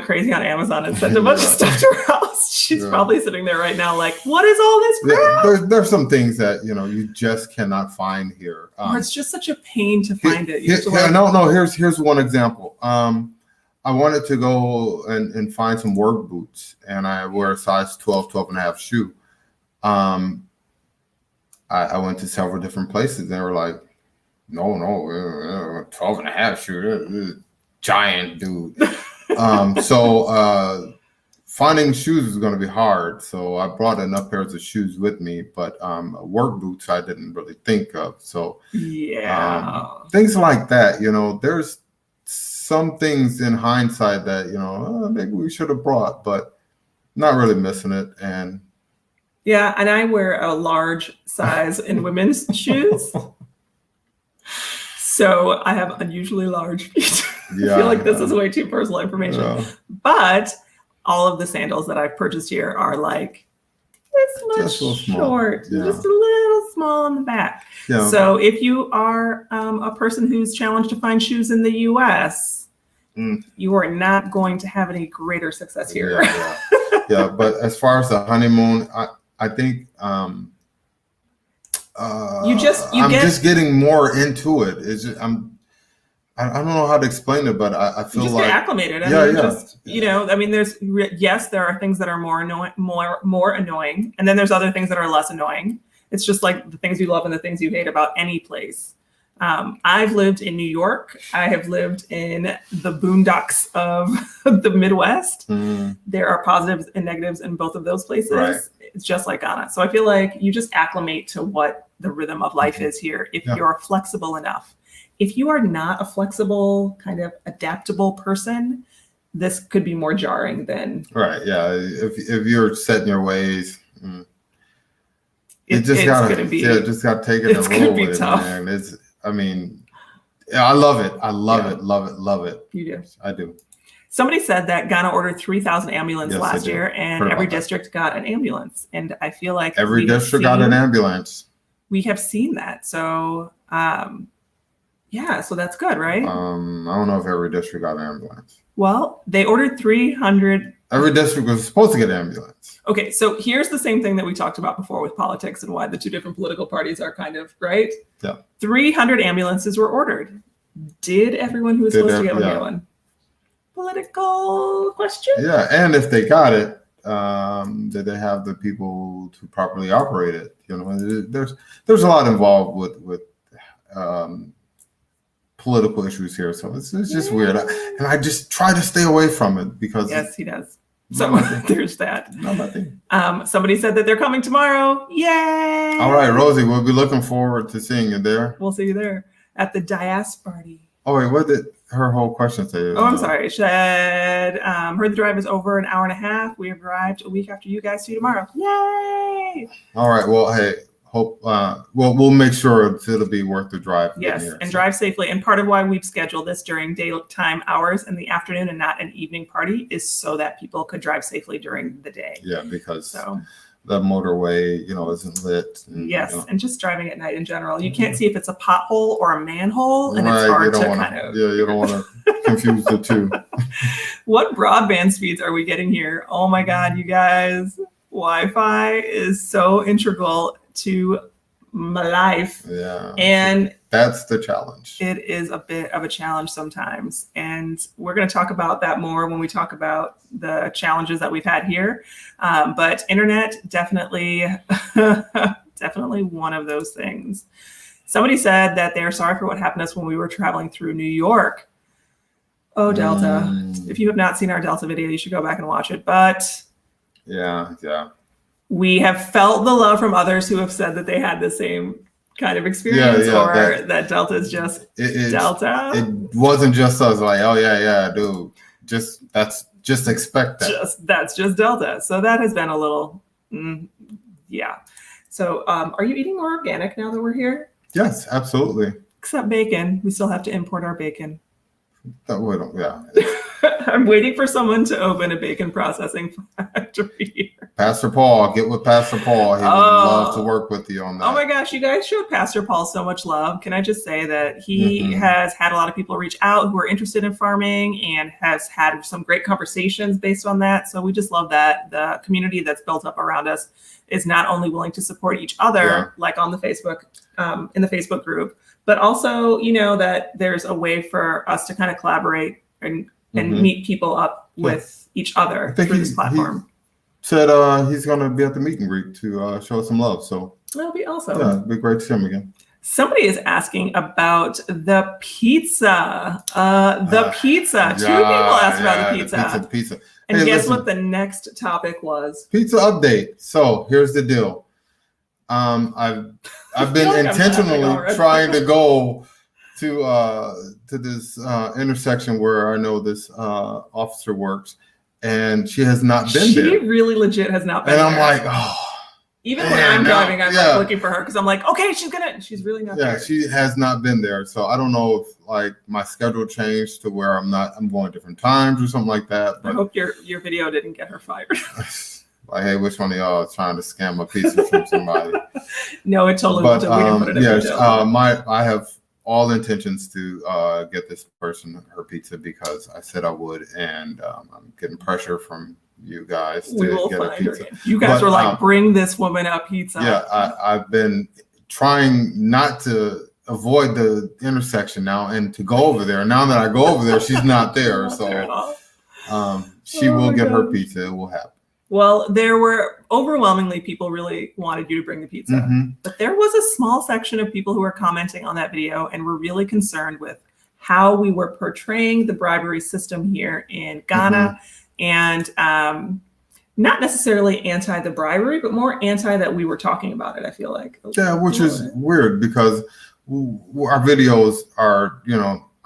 crazy on Amazon and sent a bunch of stuff to her house. She's probably sitting there right now like, what is all this crap? There's some things that, you just cannot find here. Or it's just such a pain to find it. Here's one example. I wanted to go and find some work boots, and I wear a size 12 and a half shoe. I went to several different places, and they were like, no, 12 and a half shoe, giant dude. So finding shoes is going to be hard. So I brought enough pairs of shoes with me, but work boots I didn't really think of. So things like that, there's some things in hindsight that, maybe we should have brought, but not really missing it. And yeah, and I wear a large size in women's shoes. So I have unusually large feet. I feel like this is way too personal information. Yeah. But all of the sandals that I've purchased here are like this much short, just a little small on the back. Yeah. So if you are a person who's challenged to find shoes in the US, you are not going to have any greater success here. Yeah, but as far as the honeymoon, I think I'm just getting more into it. It's just, I don't know how to explain it, but I feel just like get acclimated. There are things that are more annoying, and then there's other things that are less annoying. It's just like the things you love and the things you hate about any place. I've lived in New York. I have lived in the boondocks of the Midwest. There are positives and negatives in both of those places. Right. It's just like Ghana. So I feel like you just acclimate to what the rhythm of life is here if you're flexible enough. If you are not a flexible, kind of adaptable person, this could be more jarring than. Right. Yeah. If you're set in your ways, just gotta take it and roll with it, man. I love it. I love it. You do. I do. Somebody said that Ghana ordered 3,000 ambulances last year, and every district got an ambulance. And I feel like every district got an ambulance. We have seen that. So, so that's good, right? I don't know if every district got an ambulance. Well, they ordered 300. Every district was supposed to get an ambulance. Okay, so here's the same thing that we talked about before with politics and why the two different political parties are kind of, right? Yeah. 300 ambulances were ordered. Did everyone who was supposed to get one get one? Political question? Yeah, and if they got it, did they have the people to properly operate it? You know, there's a lot involved with political issues here, so it's just weird, and I just try to stay away from it because yes, he does. So there's that. No, nothing. Somebody said that they're coming tomorrow. Yay! All right, Rosie, we'll be looking forward to seeing you there. We'll see you there at the Diaspora Party. Oh wait, what did her whole question say? Oh, I'm sorry. She said, heard the drive is over an hour and a half. We have arrived a week after you guys. See you tomorrow. Yay! All right. Well, hey, hope we'll make sure it'll be worth the drive. Yes, and drive safely. And part of why we've scheduled this during daytime hours in the afternoon and not an evening party is so that people could drive safely during the day. Yeah, because the motorway, isn't lit. And, yes, and just driving at night in general, you can't see if it's a pothole or a manhole, and it's hard to kind of. Yeah, you don't want to confuse the two. What broadband speeds are we getting here? Oh my God, you guys! Wi-Fi is so integral to my life. Yeah. And that's the challenge. It is a bit of a challenge sometimes. And we're going to talk about that more when we talk about the challenges that we've had here. But internet, definitely, definitely one of those things. Somebody said that they're sorry for what happened to us when we were traveling through New York. Oh, Delta. If you have not seen our Delta video, you should go back and watch it. But yeah. We have felt the love from others who have said that they had the same kind of experience, that Delta is just Delta. It wasn't just us like, oh yeah, dude. Just expect that. That's just Delta. So that has been a little, yeah. So are you eating more organic now that we're here? Yes, absolutely. Except bacon. We still have to import our bacon. Yeah. I'm waiting for someone to open a bacon processing factory here. Pastor Paul, get with Pastor Paul. He would love to work with you on that. Oh my gosh, you guys showed Pastor Paul so much love. Can I just say that he has had a lot of people reach out who are interested in farming and has had some great conversations based on that. So we just love that the community that's built up around us is not only willing to support each other, like on the Facebook, in the Facebook group, but also, that there's a way for us to kind of collaborate and meet people up with each other through this platform. He said he's going to be at the meet and greet to show some love. So that'll be awesome. Yeah, it'd be great to see him again. Somebody is asking about the pizza. Pizza. Two people asked about the pizza. And guess what the next topic was? Pizza update. So here's the deal. I've been intentionally trying to go to this intersection where I know this officer works, and she has not been there. She really legit has not been there. And I'm like, oh. Even when I'm driving, I'm like looking for her because I'm like, okay, she's really not there. Yeah, she has not been there. So I don't know if like my schedule changed to where I'm going different times or something like that. But I hope your video didn't get her fired. Like, hey, which one of y'all is trying to scam a pizza from somebody? No, it totally wasn't. We didn't put it in yes, I have all intentions to get this person her pizza because I said I would, and I'm getting pressure from you guys to get a pizza. You guys were like, bring this woman a pizza. Yeah, I've been trying not to avoid the intersection now and to go over there. Now that I go over there, she's not there. So she will get her pizza. It will happen. Well, there were overwhelmingly people really wanted you to bring the pizza, but there was a small section of people who were commenting on that video and were really concerned with how we were portraying the bribery system here in Ghana, and not necessarily anti the bribery, but more anti that we were talking about it. I feel like which is weird because our videos are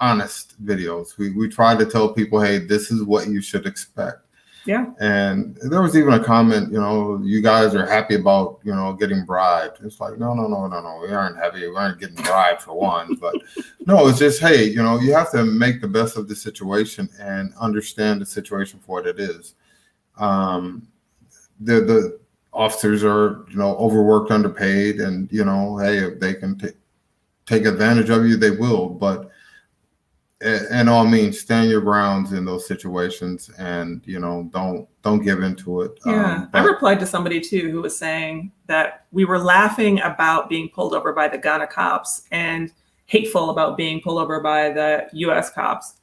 honest videos. We try to tell people, hey, this is what you should expect. Yeah. And there was even a comment, you guys are happy about, getting bribed. It's like, no. We aren't happy. We aren't getting bribed for one. But no, it's just, hey, you have to make the best of the situation and understand the situation for what it is. The officers are, overworked, underpaid, and, hey, if they can take advantage of you, they will. But in all means, stand your grounds in those situations, and don't give into it. Yeah, I replied to somebody too who was saying that we were laughing about being pulled over by the Ghana cops and hateful about being pulled over by the U.S. cops.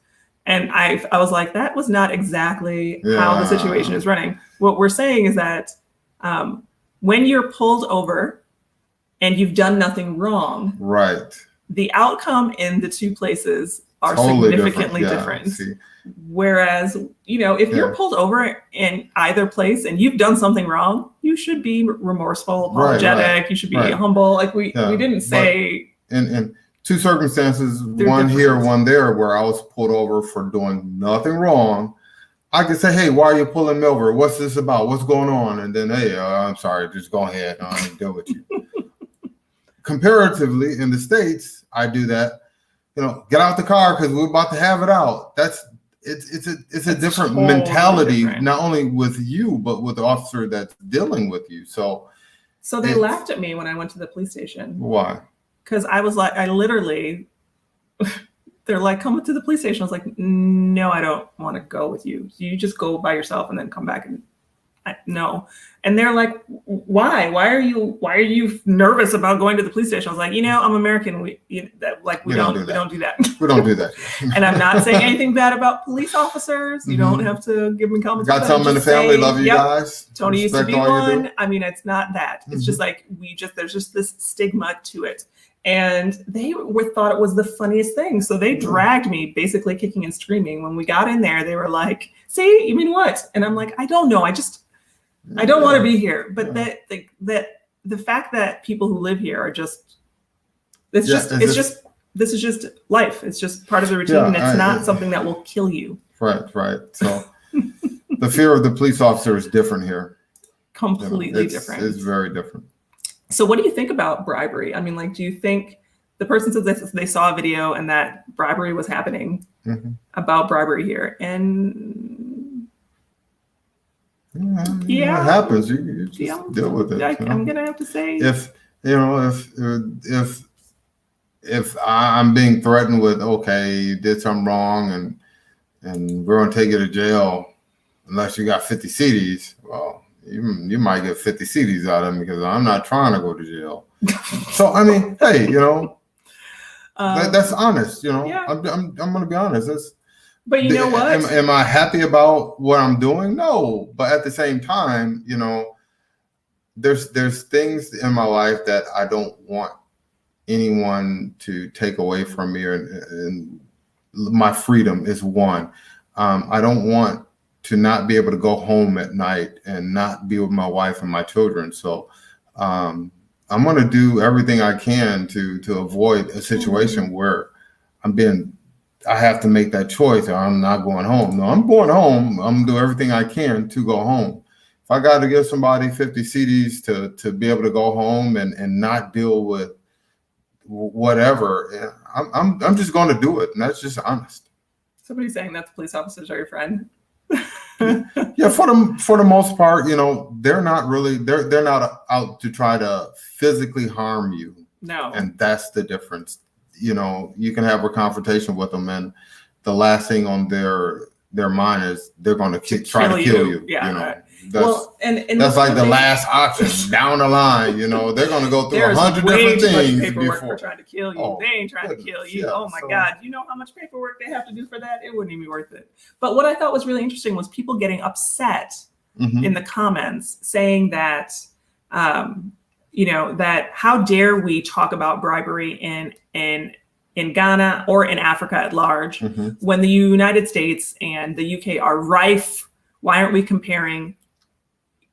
And I was like, that was not exactly how the situation is running. What we're saying is that when you're pulled over and you've done nothing wrong, right, the outcome in the two places are totally significantly different. Whereas, if you're pulled over in either place and you've done something wrong, you should be remorseful, apologetic. Right. You should be humble. Like we didn't say. In two circumstances, one here, one there, where I was pulled over for doing nothing wrong, I could say, hey, why are you pulling me over? What's this about? What's going on? And then, hey, I'm sorry, just go ahead. I ain't deal with you. Comparatively, in the States, I do that. Get out the car because we're about to have it out. It's a different totally mentality, different. Not only with you, but with the officer that's dealing with you. So they laughed at me when I went to the police station. Why? Because I was like, they're like, come to the police station. I was like, no, I don't want to go with you. You just go by yourself and then come back. And no. And they're like, why? Why are you nervous about going to the police station? I was like, I'm American. We don't do that. We don't do that. And I'm not saying anything bad about police officers. You don't have to give them comments. Got something in the family. Love you guys. Tony used to be one. I mean, it's not that. It's just like there's just this stigma to it. And they thought it was the funniest thing. So they dragged me basically kicking and screaming. When we got in there, they were like, see, you mean what? And I'm like, I don't know. I don't want to be here. But that the fact that people who live here are this is just life. It's just part of the routine. And it's not something that will kill you. Right. So the fear of the police officer is different here. Completely different. It's very different. So what do you think about bribery? I mean, do you think the person says they saw a video and that bribery was happening about bribery here? And it happens. You just deal with it. I'm going to have to say. If I'm being threatened with, okay, you did something wrong and we're going to take you to jail unless you got 50 CDs, well, you might get 50 CDs out of me because I'm not trying to go to jail. So I mean, hey, that's honest. I'm going to be honest. But you know what? Am I happy about what I'm doing? No, but at the same time, there's things in my life that I don't want anyone to take away from me, and my freedom is one. I don't want to not be able to go home at night and not be with my wife and my children. So I'm going to do everything I can to avoid a situation where I have to make that choice or I'm not going home. No, I'm going home. I'm going to do everything I can to go home. If I got to give somebody 50 CDs to be able to go home and not deal with whatever, I'm just going to do it. And that's just honest. Somebody's saying that the police officers are your friend. Yeah, for the most part, they're not out to try to physically harm you. No. And that's the difference. You can have a confrontation with them, and the last thing on their mind is they're going to try to kill you. Yeah. That's like the last option down the line. They're going to go through 100 different things before trying to kill you. They ain't trying to kill you. Yeah, oh my God! You know how much paperwork they have to do for that? It wouldn't even be worth it. But what I thought was really interesting was people getting upset in the comments, saying that that how dare we talk about bribery in Ghana or in Africa at large when the United States and the UK are rife. Why aren't we comparing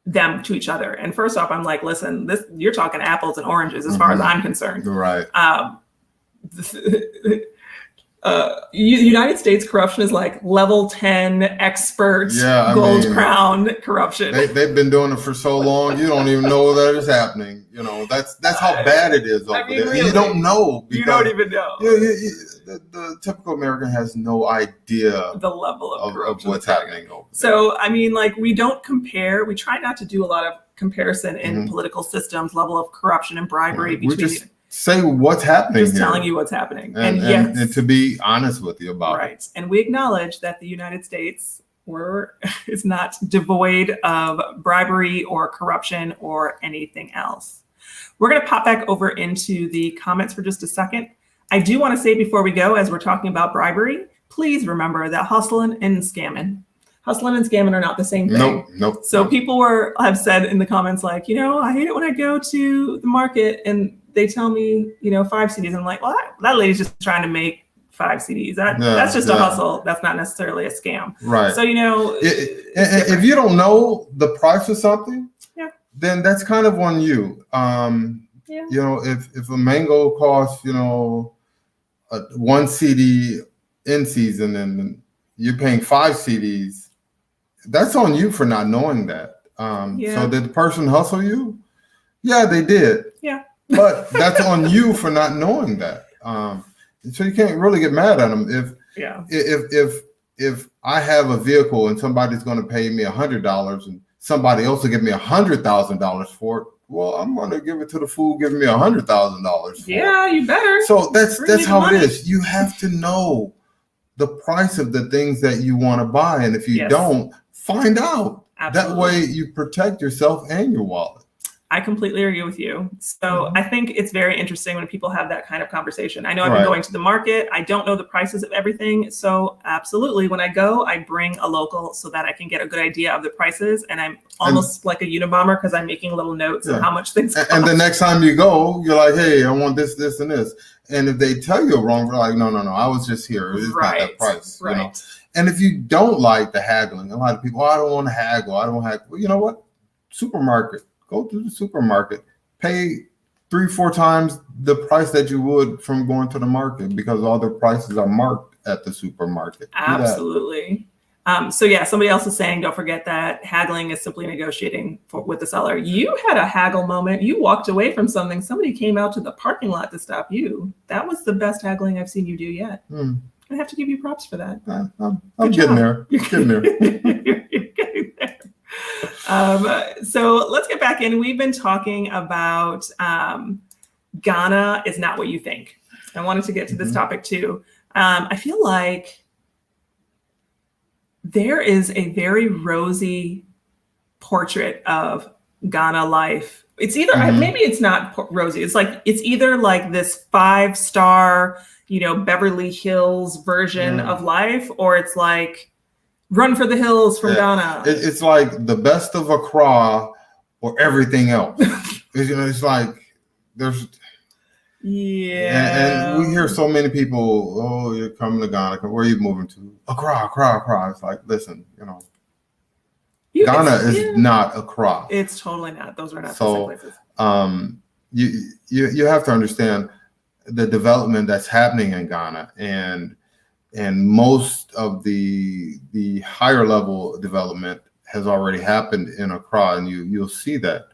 them to each other? And first off, I'm like, listen, you're talking apples and oranges as far as I'm concerned. Right. United States corruption is like level 10 expert gold crown corruption. They've been doing it for so long, you don't even know that it's happening. That's how bad it is over there. Really, you don't know. You don't even know. The typical American has no idea the level of what's happening over there. So, we don't compare. We try not to do a lot of comparison in political systems, level of corruption and bribery between say what's happening. Just here. telling you what's happening. And to be honest with you about it. Right. And we acknowledge that the United States is not devoid of bribery or corruption or anything else. We're going to pop back over into the comments for just a second. I do want to say before we go, as we're talking about bribery, please remember that hustling and scamming are not the same thing. Nope. So people have said in the comments, like, I hate it when I go to the market and they tell me, 5 CDs. I'm like, well, that lady's just trying to make 5 CDs. That's just a hustle. That's not necessarily a scam. Right. So, if you don't know the price of something, then that's kind of on you. If a mango costs, 1 CD in season and you're paying 5 CDs, that's on you for not knowing that. So did the person hustle you? Yeah, they did. Yeah. But that's on you for not knowing that. So you can't really get mad at them. If I have a vehicle and somebody's going to pay me $100 and somebody else will give me $100,000 for it, well, I'm going to give it to the fool giving me $100,000. Yeah, you better. So that's how it is. You have to know the price of the things that you want to buy, and if you don't, find out. Absolutely. That way, you protect yourself and your wallet. I completely agree with you. So I think it's very interesting when people have that kind of conversation. I know I've been going to the market. I don't know the prices of everything. So absolutely, when I go, I bring a local so that I can get a good idea of the prices. And I'm almost like a Unabomber because I'm making little notes of how much things cost. And the next time you go, you're like, hey, I want this, this, and this. And if they tell you wrong, you're like, no, I was just here. It's not that price. Right. And if you don't like the haggling, a lot of people, I don't want to haggle. I don't want to haggle. Well, you know what? Supermarket. Go to the supermarket, pay 3-4 times the price that you would from going to the market because all the prices are marked at the supermarket. Absolutely. Somebody else is saying, don't forget that haggling is simply negotiating with the seller. You had a haggle moment. You walked away from something. Somebody came out to the parking lot to stop you. That was the best haggling I've seen you do yet. I have to give you props for that. I'm getting there. You're getting there. You're getting there. So let's get back in. We've been talking about Ghana is not what you think. I wanted to get to this topic too. I feel like there is a very rosy portrait of Ghana life. It's either maybe it's not rosy. It's either like this 5-star, Beverly Hills version of life, or it's like run for the hills from Ghana. It's like the best of Accra or everything else. It's like there's and we hear so many people, oh, you're coming to Ghana. Where are you moving to? Accra. It's like, listen, Ghana is not Accra. It's totally not. Those are not the same places. You have to understand the development that's happening in Ghana, and most of the higher level development has already happened in Accra, and you'll see that.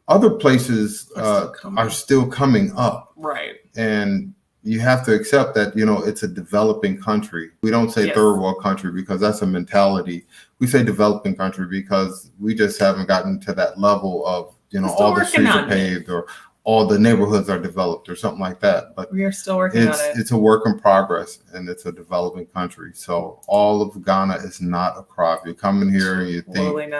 Other places are still coming up. Right. And you have to accept that, it's a developing country. We don't say third world country because that's a mentality. We say developing country because we just haven't gotten to that level of, all the streets are paved or all the neighborhoods are developed or something like that. But we are still working on it. It's a work in progress, and it's a developing country. So all of Ghana is not Accra. If you're coming here and you think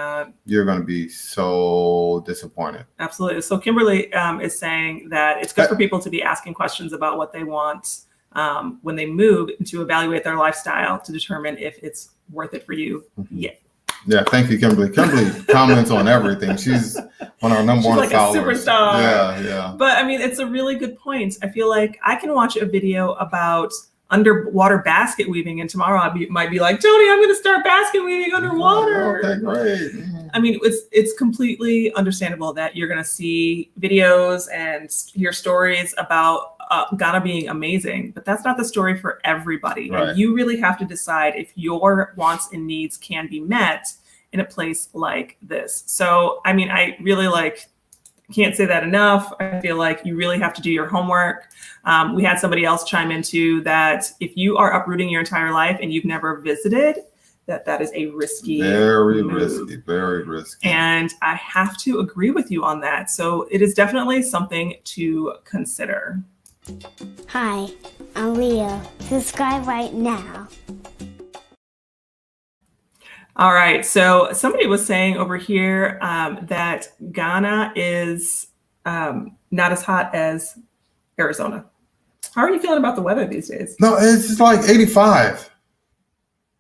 you're going to be so disappointed. Absolutely. So Kimberly is saying that it's good for people to be asking questions about what they want when they move, to evaluate their lifestyle to determine if it's worth it for you. Yeah, thank you, Kimberly. Kimberly comments on everything. She's one of our number one followers. She's like a superstar. Yeah. But I mean, it's a really good point. I feel like I can watch a video about underwater basket weaving, and tomorrow I might be like, Tony, I'm going to start basket weaving underwater. Okay, great. I mean, it's completely understandable that you're going to see videos and hear stories about Ghana being amazing, but that's not the story for everybody. Right. And you really have to decide if your wants and needs can be met in a place like this. So, I mean, I really can't say that enough. I feel like you really have to do your homework. We had somebody else chime into that if you are uprooting your entire life and you've never visited, that is a risky very move. risky, very risky. And I have to agree with you on that. So it is definitely something to consider. Hi, I'm Leo. Subscribe right now. All right. So somebody was saying over here that Ghana is not as hot as Arizona. How are you feeling about the weather these days? No, it's just like 85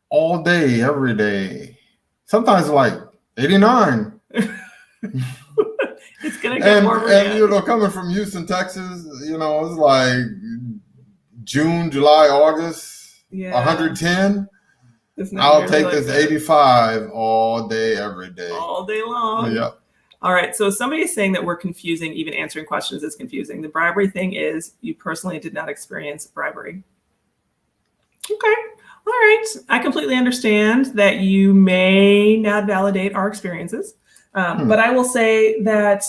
all day, every day. Sometimes like 89. It's gonna get warmer. And you know, coming from Houston, Texas, you know, it's like June, July, August, 110. I'll take this 85 all day, every day. All day long. Yep. All right. So somebody is saying that we're confusing, even answering questions is confusing. The bribery thing is you personally did not experience bribery. Okay. All right. I completely understand that you may not validate our experiences. But I will say that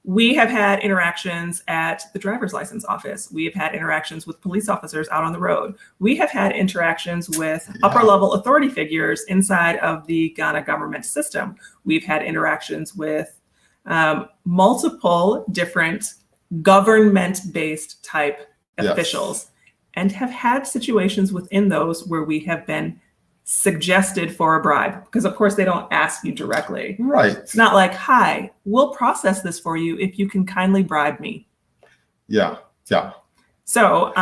we have had interactions at the driver's license office. We have had interactions with police officers out on the road. We have had interactions with upper level authority figures inside of the Ghana government system. We've had interactions with multiple different government-based type officials, and have had situations within those where we have been suggested for a bribe, because of course they don't ask you directly. Right. It's not like, hi, we'll process this for you if you can kindly bribe me. Yeah. So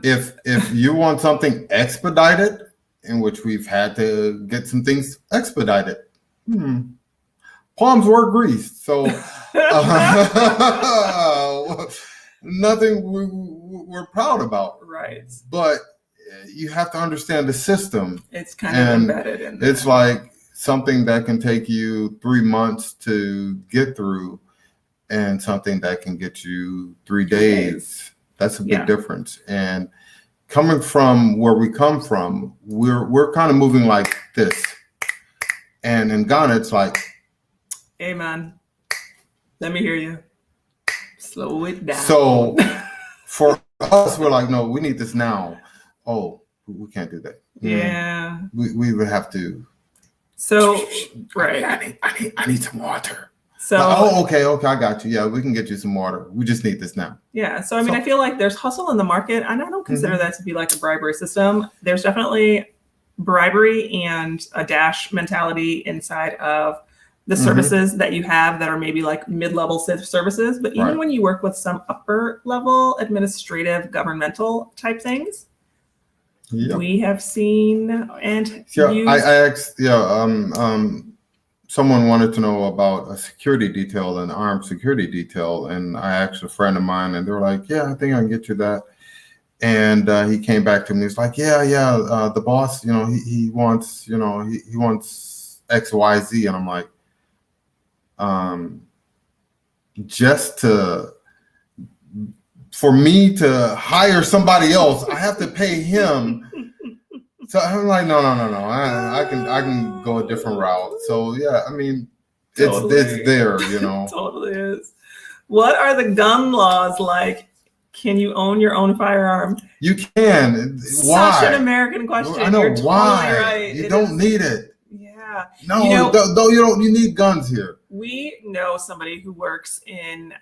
if you want something expedited, in which we've had to get some things expedited, palms were greased. So nothing we're proud about. Right. But you have to understand the system. It's kind of embedded in there. It's like something that can take you 3 months to get through and something that can get you 3 days. That's a big difference. And coming from where we come from, we're kind of moving like this. And in Ghana, it's like, hey man, let me hear you. Slow it down. So for us, we're like, no, we need this now. Oh, we can't do that. Yeah. We would have to. So, right. I need some water. So, okay, I got you. Yeah, we can get you some water. We just need this now. Yeah. So, I mean, I feel like there's hustle in the market, and I don't consider that to be like a bribery system. There's definitely bribery and a dash mentality inside of the services that you have that are maybe like mid-level services. But even when you work with some upper level administrative governmental type things, we have seen and used. I asked, someone wanted to know about a security detail, an armed security detail. And I asked a friend of mine and they were like, yeah, I think I can get you that. And he came back to me. He's like, the boss, he wants, he wants X, Y, Z. And I'm like, for me to hire somebody else, I have to pay him. So I'm like, no. I can go a different route. So yeah, I mean, it's there, Totally is. What are the gun laws like? Can you own your own firearm? You can. Why? Such an American question. I know. You're why? Totally right. You don't need it. Yeah. No, you don't. You need guns here. We know somebody who works in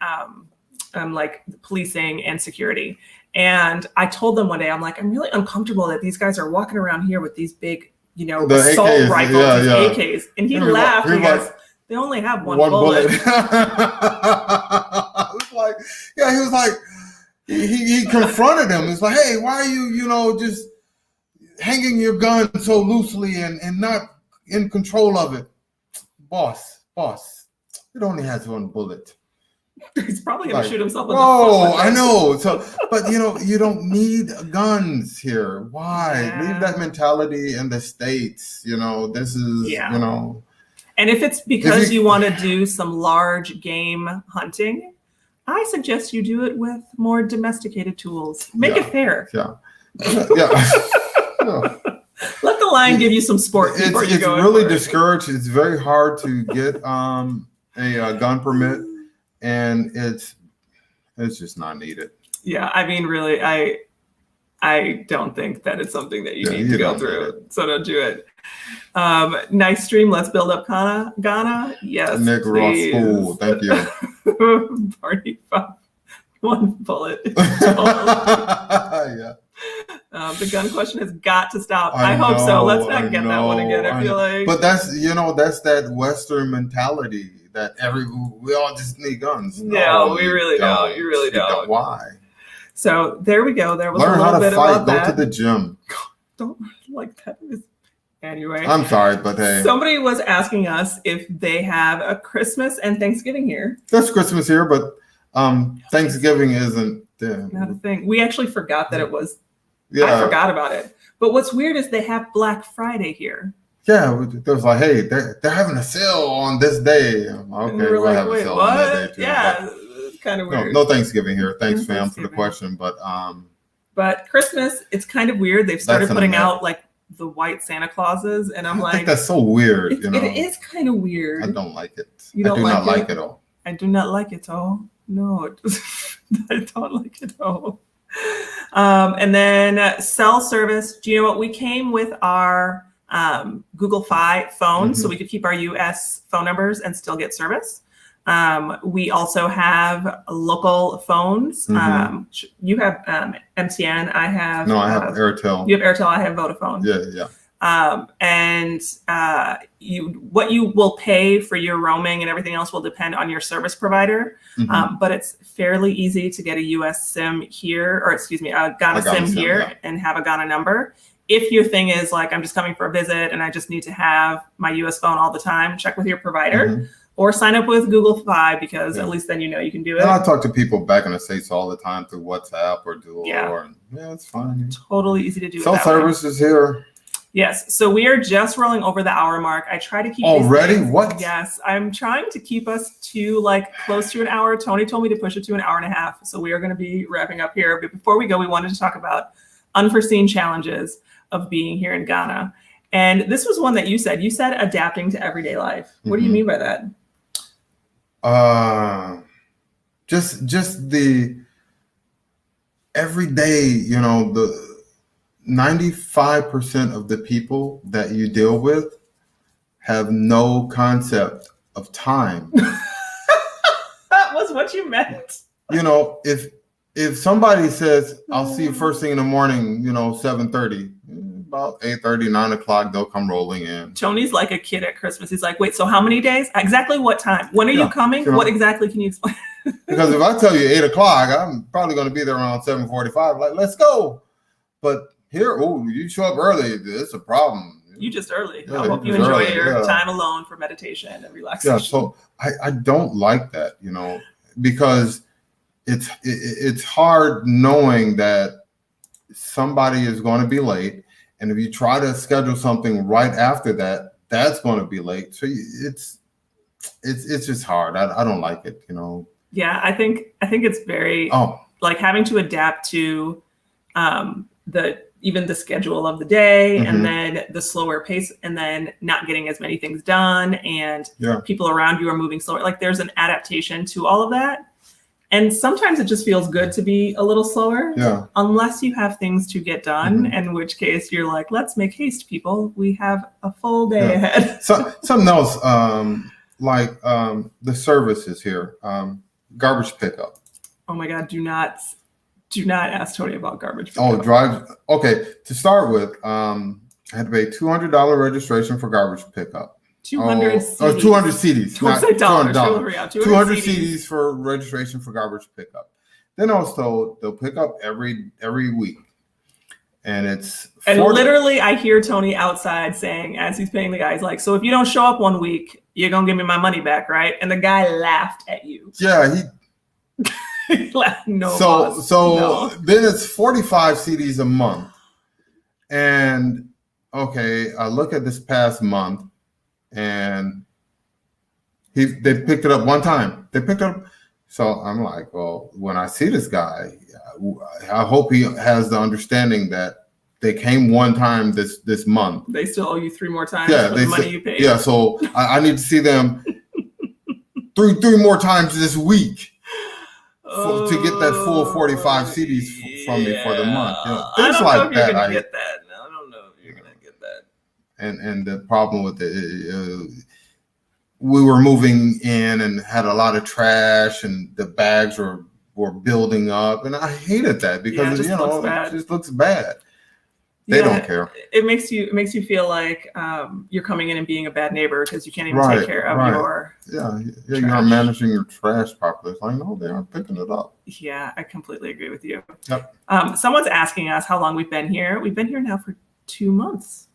like policing and security. And I told them one day, I'm like, I'm really uncomfortable that these guys are walking around here with these big, assault AKs, rifles, these AKs. And he laughed because they only have one bullet. He was like, he confronted him. It's like, hey, why are you, just hanging your gun so loosely and not in control of it? Boss, it only has one bullet. He's probably going to shoot himself in the foot. Oh, I know. So, but you don't need guns here. Why? Yeah. Leave that mentality in the States. This is, And if it's because you want to do some large game hunting, I suggest you do it with more domesticated tools. Make it fair. Yeah. Let the line give you some sport before you go. It's really discouraged. It's very hard to get a gun permit. And it's just not needed. Yeah, I mean, really, I don't think that it's something that you need you to go don't need through. So don't do it. Nice stream. Let's build up Ghana. Yes, Nick Ross, please. cool. Thank you. Party five. One bullet. Yeah. The gun question has got to stop. I hope so. Let's not get that one again. I feel like. But that's that Western mentality that we all just need guns. No, we really don't. You really don't. Why? So there we go. There was Learn a little how bit to fight. about that. Go to the gym. Don't like that. Anyway. I'm sorry, but hey. Somebody was asking us if they have a Christmas and Thanksgiving here. There's Christmas here, but Thanksgiving isn't not a thing. We actually forgot that it was. Yeah. I forgot about it. But what's weird is they have Black Friday here. Yeah, there was like, hey, they're having a sale on this day. Okay, we'll have a sale on that day too. Yeah, it's kind of weird. No Thanksgiving here. Thanks, fam, for the question. But Christmas, it's kind of weird. They've started putting out like the white Santa Clauses, and I'm like, I think that's so weird. It is kind of weird. I don't like it. You don't I do not like it all. I do not like it all. No, I don't like it all. And then cell service. Do you know what? We came with our Google Fi phone, so we could keep our US phone numbers and still get service. We also have local phones. You have MTN. I have. No, I have Airtel. You have Airtel. I have Vodafone. Yeah. And what you will pay for your roaming and everything else will depend on your service provider. But it's fairly easy to get a US SIM here, or excuse me, a Ghana SIM here and have a Ghana number. If your thing is like, I'm just coming for a visit and I just need to have my US phone all the time, check with your provider or sign up with Google Fi, because at least then you know you can do it. And I talk to people back in the States all the time through WhatsApp or Duo. Yeah, it's fine. Totally easy to do. Cell service is here. Yes, so we are just rolling over the hour mark. I try to keep already. What? Yes, I'm trying to keep us to like close to an hour. Tony told me to push it to an hour and a half, so we are going to be wrapping up here. But before we go, we wanted to talk about unforeseen challenges of being here in Ghana. And this was one that you said. You said adapting to everyday life. What do you mean by that? Just the everyday. The 95% of the people that you deal with have no concept of time. That was what you meant. If somebody says, I'll see you first thing in the morning, 7:30, about 8:30, 9 o'clock, they'll come rolling in. Tony's like a kid at Christmas. He's like, wait, so how many days? Exactly what time? When are you coming? What exactly can you explain? Because if I tell you 8 o'clock, I'm probably going to be there around 7:45. Like, let's go. But here, you show up early. It's a problem. You just early. Yeah, I hope you enjoy your time alone for meditation and relaxation. Yeah, so I don't like that, because it's hard knowing that somebody is going to be late, and if you try to schedule something right after that, that's going to be late. So it's just hard. I don't like it, Yeah, I think it's very like having to adapt to even the schedule of the day, and then the slower pace, and then not getting as many things done, and people around you are moving slower. Like there's an adaptation to all of that. And sometimes it just feels good to be a little slower, unless you have things to get done, in which case you're like, let's make haste, people. We have a full day ahead. So something else, like the services here, garbage pickup. Oh my God, do not ask Tony about garbage pickup. Okay, to start with, I had to pay $200 registration for garbage pickup. 200 CDs. Oh, 200 CDs. Don't say dollars. 200 CDs for registration for garbage pickup. Then I was told they'll pick up every week. And it's literally I hear Tony outside saying, as he's paying the guy, he's like, so if you don't show up one week, you're going to give me my money back, right? And the guy laughed at you. Yeah, he laughed. No. So then it's 45 CDs a month. And okay, I look at this past month, and they picked it up one time. They picked it up. So I'm like, well, when I see this guy, I hope he has the understanding that they came one time this month. They still owe you 3 more times for the money you paid. Yeah, so I need to see them three more times this week to get that full 45 CDs from me for the month. I Things don't like know if you're that. gonna get that. No, I don't know if you're gonna get that. And the problem with it, we were moving in and had a lot of trash, and the bags were building up, and I hated that because it just looks bad. They don't care. It makes you feel like you're coming in and being a bad neighbor because you can't even take care of your you're not managing your trash properly. It's like, no, they aren't picking it up. Yeah, I completely agree with you. Yep. Someone's asking us how long we've been here. We've been here now for 2 months.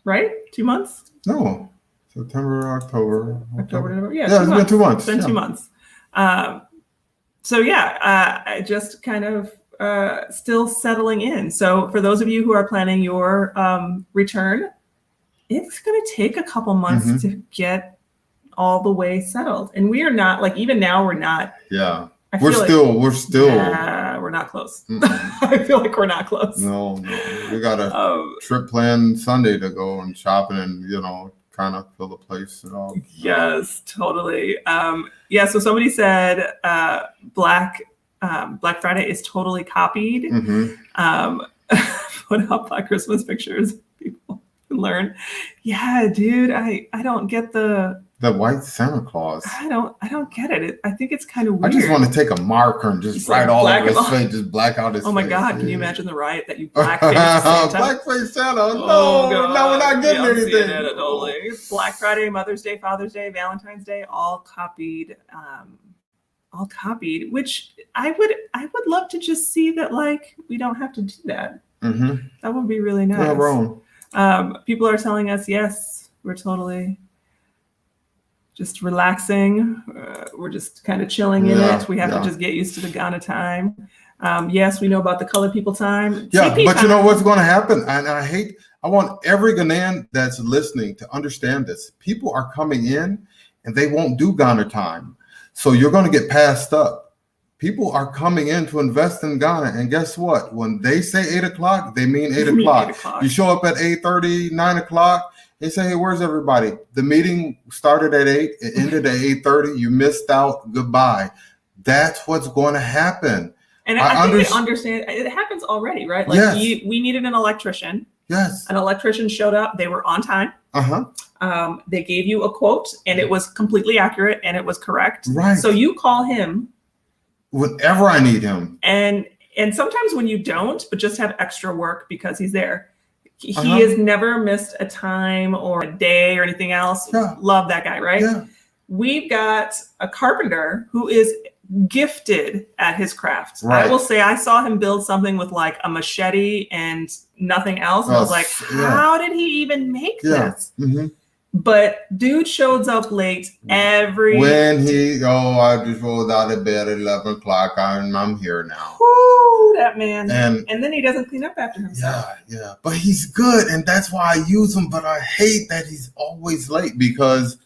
Right? 2 months? No. September, October, November. Yeah, it's been 2 months. It's been 2 months. I just kind of still settling in. So for those of you who are planning your return, it's going to take a couple months to get all the way settled. And we are not, like, even now we're not. Yeah. We're still. We're not close. I feel like we're not close. No. We got a trip planned Sunday to go and shopping and, kind of fill the place. Yes, totally. So somebody said Black Friday is totally copied. Put up Black Christmas pictures. People can learn. Yeah, dude, I don't get the white Santa Claus. I don't get it. I think it's kind of weird. I just want to take a marker and just write all over his face, just black out his face. Oh my God, can you imagine the riot that you blackface Santa? Blackface Santa. No, we're not getting anything. Totally. Black Friday, Mother's Day, Father's Day, Valentine's Day, all copied. Which I would love to just see that, like, we don't have to do that. That would be really nice. Not wrong. People are telling us, yes, we're totally just relaxing. We're just kind of chilling in it. We have to just get used to the Ghana time. Yes, we know about the colored people time. Yeah, but time. You know what's going to happen? And I want every Ghanaian that's listening to understand this. People are coming in and they won't do Ghana time. So you're going to get passed up. People are coming in to invest in Ghana. And guess what? When they say 8 o'clock, they mean 8 o'clock. You show up at 8:30, 9 o'clock. They say, hey, where's everybody? The meeting started at 8. It ended at 8:30. You missed out. Goodbye. That's what's going to happen. And I think they understand. It happens already, right? Like we needed an electrician. Yes. An electrician showed up. They were on time. They gave you a quote and it was completely accurate and it was correct. Right. So you call him whenever I need him. And sometimes when you don't, but just have extra work because he's there. He has never missed a time or a day or anything else. Yeah. Love that guy, right? Yeah. We've got a carpenter who is gifted at his craft. Right. I will say I saw him build something with like a machete and nothing else. And I was like, how did he even make this? But dude shows up late every. I just rolled out of bed at 11 o'clock. I'm here now. Woo, that man. And then he doesn't clean up after himself. Yeah. But he's good. And that's why I use him. But I hate that he's always late because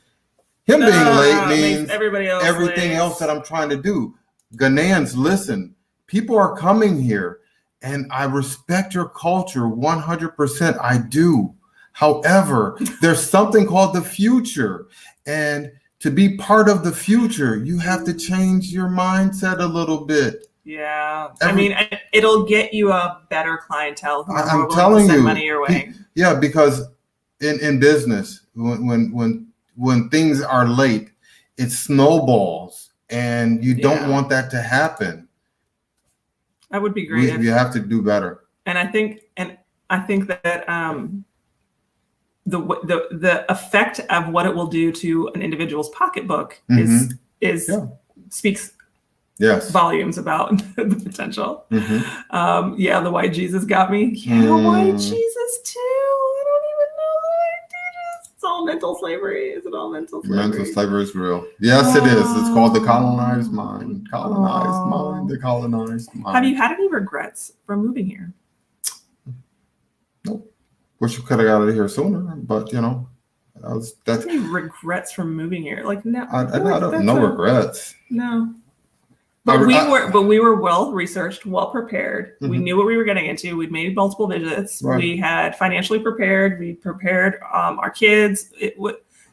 him being late means everything else that I'm trying to do. Ghanaians, listen, people are coming here and I respect your culture 100%. I do. However, there's something called the future. And to be part of the future, you have to change your mindset a little bit. Yeah. It'll get you a better clientele. I'm telling you. Money your way. Yeah, because in business, when things are late, it snowballs and you don't want that to happen. That would be great. You have to do better. And I think that the effect of what it will do to an individual's pocketbook speaks volumes about the potential. The white Jesus got me. The white Jesus too. I don't even know the white Jesus. It's all mental slavery. Is it all mental slavery? Mental slavery is real. Yes, it is. It's called the colonized mind. Colonized mind. The colonized mind. Have you had any regrets from moving here? Nope. Wish you could have got out of here sooner, but that's any regrets from moving here. Like no, no regrets. No. But we were well researched, well prepared. We knew what we were getting into. We'd made multiple visits. Right. We had financially prepared. We prepared our kids.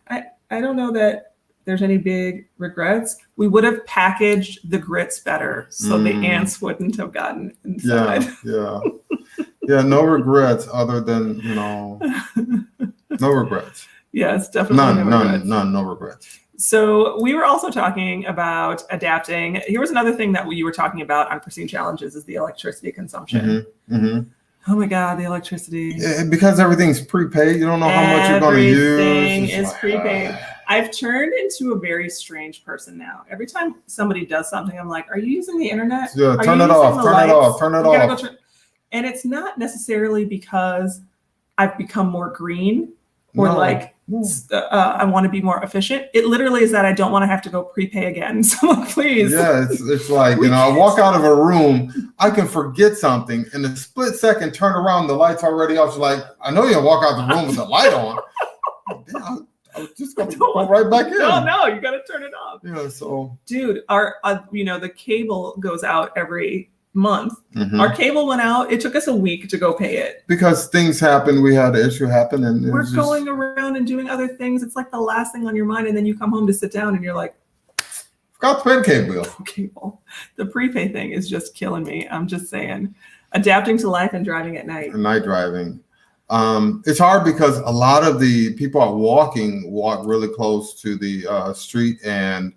I don't know that there's any big regrets. We would have packaged the grits better so the ants wouldn't have gotten inside. Yeah, no regrets other than, no regrets. Yes, definitely No regrets. So we were also talking about adapting. Here was another thing that you were talking about on Unforeseen Challenges is the electricity consumption. Oh my God, the electricity. Yeah, because everything's prepaid. You don't know how much you're going to use. Everything is prepaid. I've turned into a very strange person now. Every time somebody does something, I'm like, are you using the internet? Yeah, turn it off. And it's not necessarily because I've become more green or I want to be more efficient. It literally is that I don't want to have to go prepay again. So please. Yeah, it's like, I walk out of a room, I can forget something in a split second, turn around, the light's already off. You're like, I know you don't walk out the room with the light on. I was just going to go right back in. No, you got to turn it off. Yeah, so. Dude, our, the cable goes out every month. Our cable went out. It took us a week to go pay it because things happen. We had an issue happen, and we're going around and doing other things. It's like the last thing on your mind, and then you come home to sit down, and you're like, "Forgot to pay the cable bill." Cable. The prepay thing is just killing me. I'm just saying, adapting to life and driving at night. Night driving, it's hard because a lot of the people are walk really close to the street and.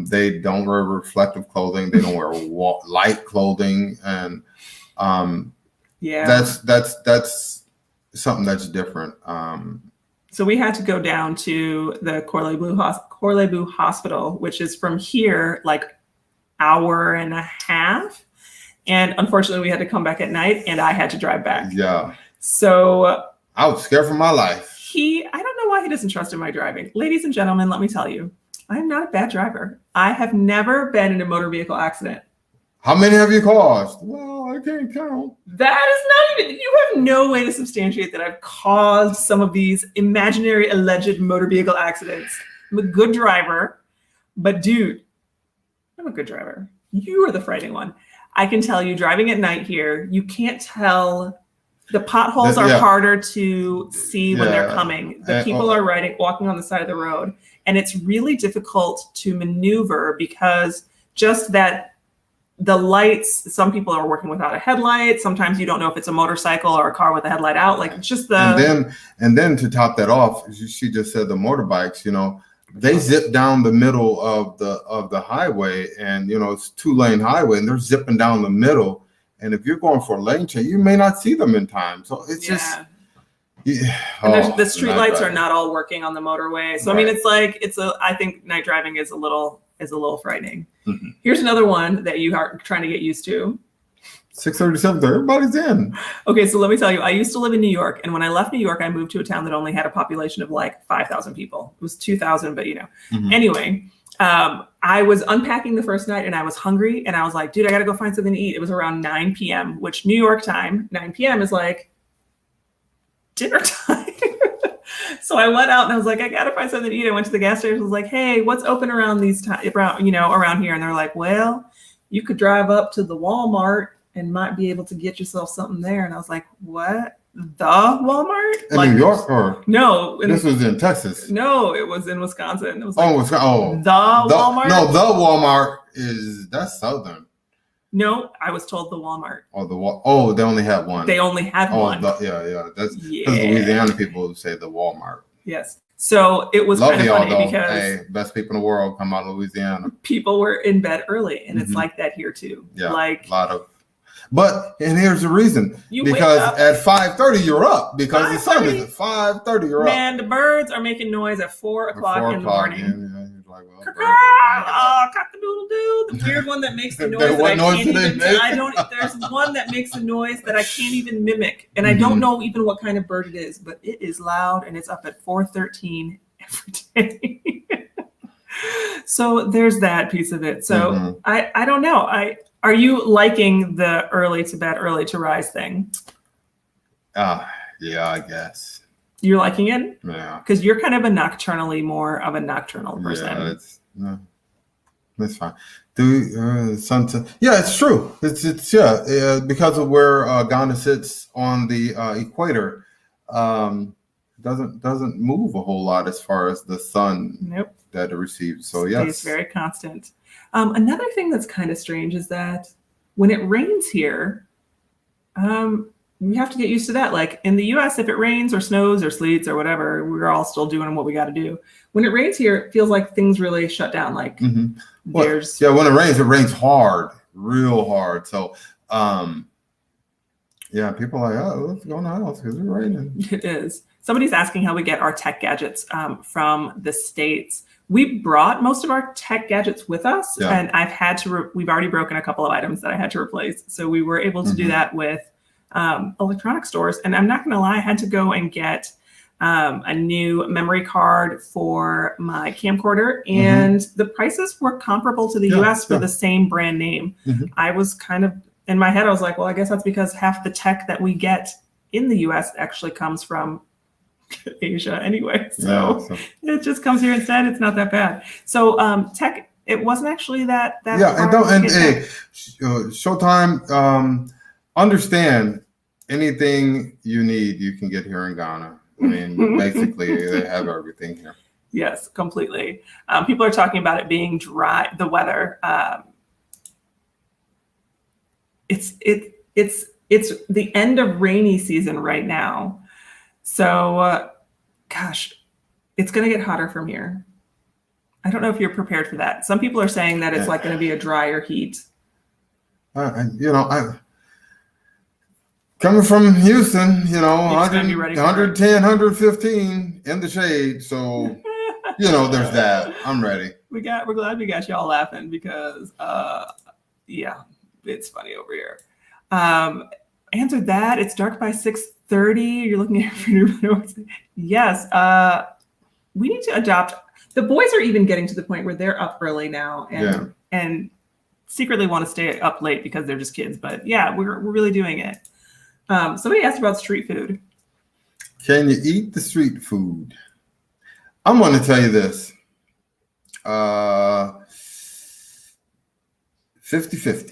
They don't wear reflective clothing. They don't wear light clothing, and that's something that's different. So we had to go down to the Corlebu Hospital, which is from here like hour and a half, and unfortunately we had to come back at night, and I had to drive back. Yeah. So I was scared for my life. I don't know why he doesn't trust in my driving. Ladies and gentlemen, let me tell you. I'm not a bad driver. I have never been in a motor vehicle accident. How many have you caused? Well, I can't count. That is not even, you have no way to substantiate that I've caused some of these imaginary alleged motor vehicle accidents. I'm a good driver, but dude, I'm a good driver. You are the frightening one. I can tell you driving at night here, you can't tell. The potholes are harder to see when they're coming. The people are walking on the side of the road. And it's really difficult to maneuver because just that the lights, some people are working without a headlight. Sometimes you don't know if it's a motorcycle or a car with a headlight out. Like it's just the. And then to top that off, she just said the motorbikes, they zip down the middle of the highway and, it's 2-lane highway and they're zipping down the middle. And if you're going for a lane change, you may not see them in time. So it's just. Yeah. And the street lights are not all working on the motorway. So, I mean, I think night driving is a little frightening. Here's another one that you are trying to get used to. 6:37, everybody's in. Okay, so let me tell you, I used to live in New York. And when I left New York, I moved to a town that only had a population of like 5,000 people. It was 2,000, but Anyway, I was unpacking the first night and I was hungry. And I was like, dude, I got to go find something to eat. It was around 9 p.m., which New York time, 9 p.m. is like, dinner time. So I went out and I was like, I gotta find something to eat. I went to the gas station. I was like, hey, what's open around around here? And they're like, well, you could drive up to the Walmart and might be able to get yourself something there. And I was like, what? The Walmart? In New York or? No. This was in Texas. No, it was in Wisconsin. It was like, the Walmart? No, the Walmart that's Southern. No, I was told the Walmart. They only had one. They only had one. That's Louisiana people who say the Walmart. Yes. So it was kind of funny because best people in the world come out of Louisiana. People were in bed early, and it's like that here too. Yeah, like a lot of. And here's the reason. Because at 5:30 you're up because the sun is at 5:30 you're up. Man, the birds are making noise at 4 o'clock in the morning. Cock-a-doodle-doo. The weird one that makes the noise that I can't even. There's one that makes a noise that I can't even mimic, and I don't know even what kind of bird it is, but it is loud and it's up at 4:13 every day. So there's that piece of it. So I don't know. Are you liking the early to bed, early to rise thing? Yeah, I guess. You're liking it? Yeah. Because you're kind of more of a nocturnal person. Yeah, that's fine. Sunset. Yeah, it's true. It's because of where Ghana sits on the equator, doesn't move a whole lot as far as the sun that it receives. So It's very constant. Another thing that's kind of strange is that when it rains here, we have to get used to that. Like in the US, if it rains or snows or sleets or whatever, we're all still doing what we got to do. When it rains here, it feels like things really shut down. Like there's when it rains hard, real hard. So people are like, oh, let's go in the house because it's raining. It is. Somebody's asking how we get our tech gadgets from the States. We brought most of our tech gadgets with us, and I've had to. We've already broken a couple of items that I had to replace, so we were able to do that with electronic stores. And I'm not going to lie, I had to go and get a new memory card for my camcorder, and the prices were comparable to the US for the same brand name. I was kind of in my head, I was like, well, I guess that's because half the tech that we get in the US actually comes from Asia anyway. So it just comes here instead. It's not that bad. So tech, it wasn't actually that Showtime, understand anything you need, you can get here in Ghana. I mean, basically they have everything here. Yes, completely. People are talking about it being dry, the weather. It's the end of rainy season right now. So, gosh, it's going to get hotter from here. I don't know if you're prepared for that. Some people are saying that it's like going to be a drier heat. Coming from Houston, 110, 115 in the shade. So, there's that. I'm ready. We're glad we got y'all laughing because, it's funny over here. Answered that. It's dark by 6:30. You're looking at your Yes. We need to adopt. The boys are even getting to the point where they're up early now and secretly want to stay up late because they're just kids. But we're really doing it. Somebody asked about street food. Can you eat the street food? I'm going to tell you this. 50-50.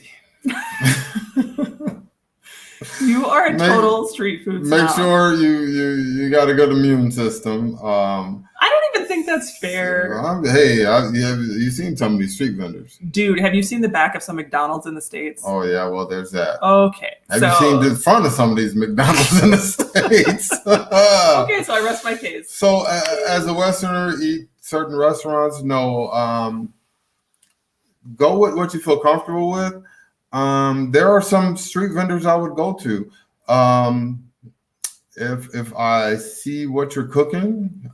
You are a total street food snob. Make sure you got a good immune system. I don't even think that's fair. You've seen some of these street vendors. Dude, have you seen the back of some McDonald's in the States? Oh, yeah. Well, there's that. Okay. Have you seen the front of some of these McDonald's in the States? Okay, so I rest my case. So as a Westerner, eat certain restaurants? No. Go with what you feel comfortable with. There are some street vendors I would go to. If I see what you're cooking,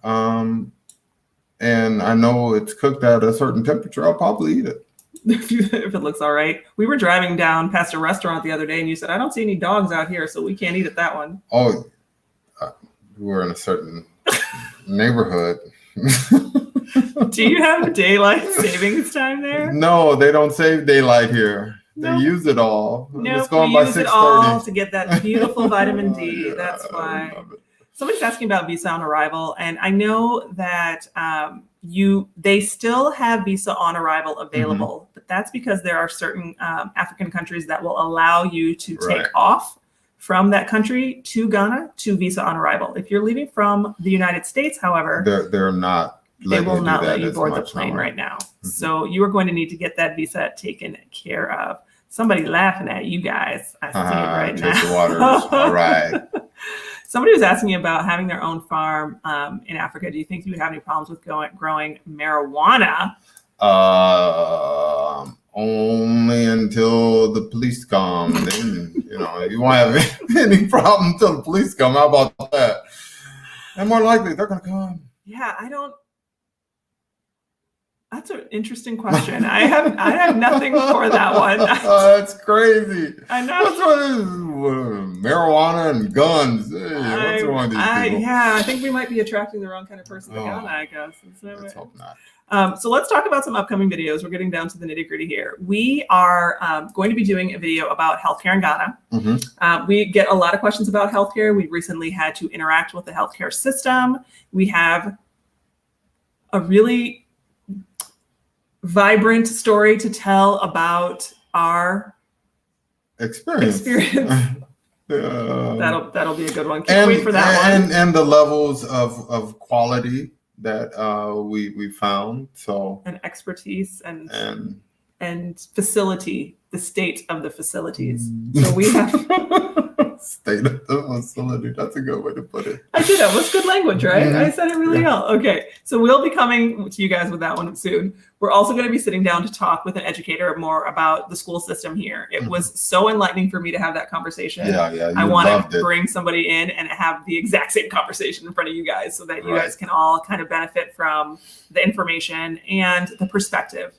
and I know it's cooked at a certain temperature, I'll probably eat it. If it looks all right. We were driving down past a restaurant the other day, and you said, I don't see any dogs out here, so we can't eat at that one. Oh, we're in a certain neighborhood. Do you have daylight savings time there? No, they don't save daylight here. They use it all. No, it's going we by use 6:30. it all to get that beautiful vitamin D. That's why. Somebody's asking about visa on arrival, and I know that they still have visa on arrival available, but that's because there are certain African countries that will allow you to take off from that country to Ghana to visa on arrival. If you're leaving from the United States, however, they're not. They will not let you board the plane right now. So you are going to need to get that visa taken care of. Somebody laughing at you guys. I see it right now. The waters. All right. Somebody was asking about having their own farm in Africa. Do you think you would have any problems with growing marijuana? Only until the police come. Then, you won't have any problem until the police come. How about that? And more likely, they're going to come. Yeah, That's an interesting question. I have nothing for that one. That's crazy. I know. What's wrong with marijuana and guns? Hey, what's wrong with these people? I think we might be attracting the wrong kind of person to Ghana, I guess. Let's hope not. So let's talk about some upcoming videos. We're getting down to the nitty-gritty here. We are going to be doing a video about healthcare in Ghana. We get a lot of questions about healthcare. We recently had to interact with the healthcare system. We have a really vibrant story to tell about our experience. That'll be a good one. Can't wait for that one. And the levels of quality that we found. So and expertise and and facility, the state of the facilities. So we have state of the facility. That's a good way to put it. I did. That was good language, right? Mhm. I said it really well. Okay. So we'll be coming to you guys with that one soon. We're also going to be sitting down to talk with an educator more about the school system here. It was so enlightening for me to have that conversation. Yeah. I want loved to it. bring somebody in and have the exact same conversation in front of you guys so that you Right. guys can all kind of benefit from the information and the perspective.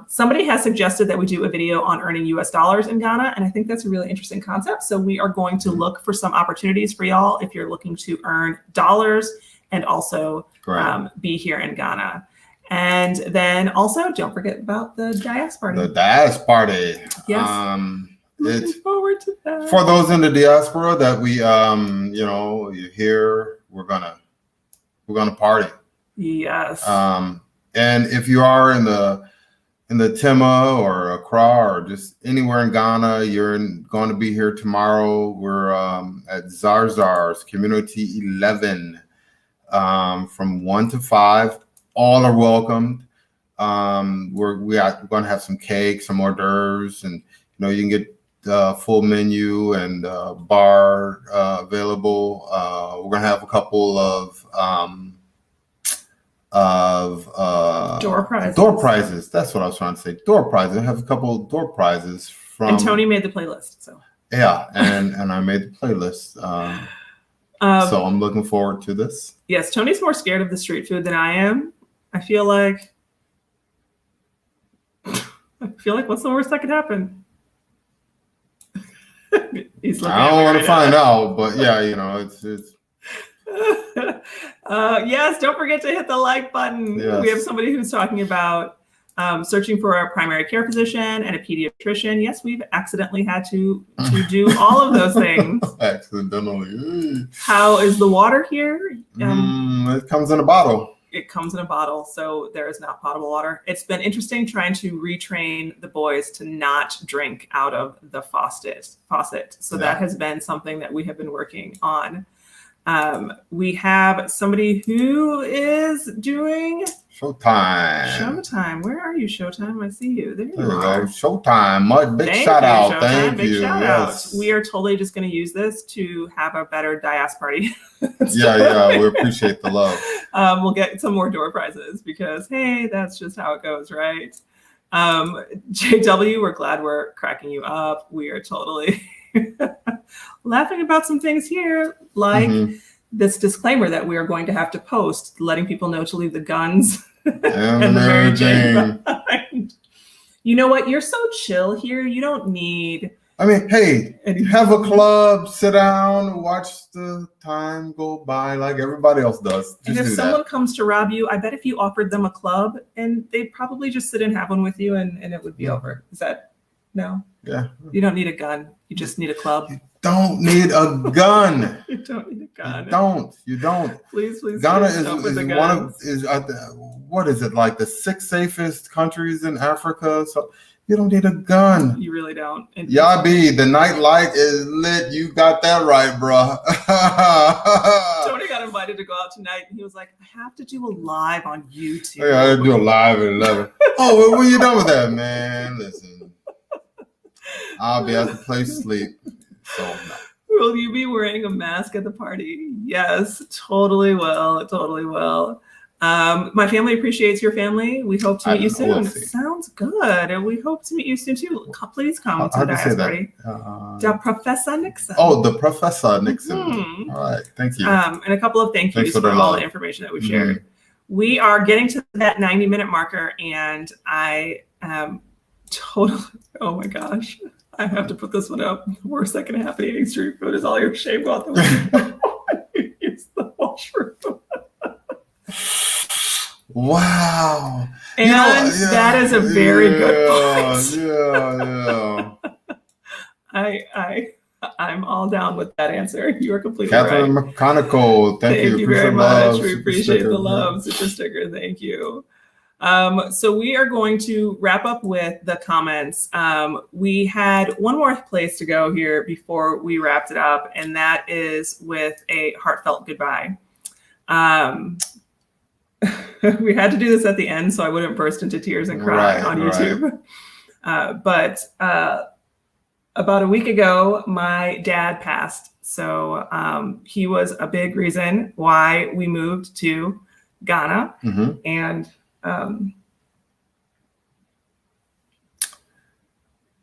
Somebody has suggested that we do a video on earning US dollars in Ghana, and I think that's a really interesting concept. So we are going to look for some opportunities for y'all if you're looking to earn dollars and also be here in Ghana. And then also, don't forget about the Diaspora Party. The Diaspora Party. Yes. Looking forward to that. For those in the diaspora that we, you hear, we're gonna party. Yes. And if you are in the Tema or Accra or just anywhere in Ghana, you're going to be here tomorrow. We're at Zarzar's Community 11 from 1 to 5. All are welcomed. We're going to have some cake, some hors d'oeuvres, and you can get the full menu and bar available. We're going to have a couple of door prizes. Door prizes. That's what I was trying to say. Door prizes. I have a couple of door prizes from. And Tony made the playlist. So. Yeah, and I made the playlist. So I'm looking forward to this. Yes, Tony's more scared of the street food than I am. I feel like what's the worst that could happen? He's looking. I don't want to find out, but yeah, it's. Yes, don't forget to hit the like button. Yes. We have somebody who's talking about searching for a primary care physician and a pediatrician. Yes, we've accidentally had to do all of those things. Accidentally. How is the water here? It comes in a bottle. It comes in a bottle, so there is not potable water. It's been interesting trying to retrain the boys to not drink out of the faucet. So that has been something that we have been working on. We have somebody who is doing Showtime. Where are you, Showtime? I see you. There you are. Showtime. Big shout out. Thank you. Shout out. We are totally just going to use this to have a better Diaspora Party. Yeah. We appreciate the love. We'll get some more door prizes because, hey, that's just how it goes, right? JW, we're glad we're cracking you up. We are totally laughing about some things here, like this disclaimer that we are going to have to post, letting people know to leave the guns and the Mary Jane behind. You know what? You're so chill here. You don't need. I mean, hey, have a club, sit down, watch the time go by like everybody else does. And if someone comes to rob you, I bet if you offered them a club, and they'd probably just sit and have one with you, and it would be over. Is that no? Yeah. You don't need a gun. You just need a club. You don't need a gun. You don't need a gun. You don't. Please. Ghana is what is it, like the 6th safest countries in Africa? So you don't need a gun. You really don't. Yabi, the night light is lit. You got that right, bro. Tony got invited to go out tonight, and he was like, I have to do a live on YouTube. Yeah, I do a live at 11. Oh, well, when you done with that, man? Listen, I'll be at the place to sleep. So no. Will you be wearing a mask at the party? Yes, totally will. My family appreciates your family. We hope to meet you soon. Sounds good. And we hope to meet you soon too. Please come to the Diaspora Party. The Professor Nixon. Oh, the Professor Nixon. All right. Thank you. And a couple of thank yous for all the information that we've shared. We are getting to that 90-minute marker, and I am totally, oh my gosh. I have to put this one up. The worst that can happen eating street food is all your shame go out the window. It's the washroom. Wow. And that is a very good point. Yeah. I'm all down with that answer. You are completely Catherine right. McConicle, thank you very much. We Super appreciate sticker. the love. Super sticker. Thank you. So we are going to wrap up with the comments. We had one more place to go here before we wrapped it up, and that is with a heartfelt goodbye. we had to do this at the end so I wouldn't burst into tears and cry Right, on YouTube. But about a week ago, my dad passed. So he was a big reason why we moved to Ghana. Mm-hmm. And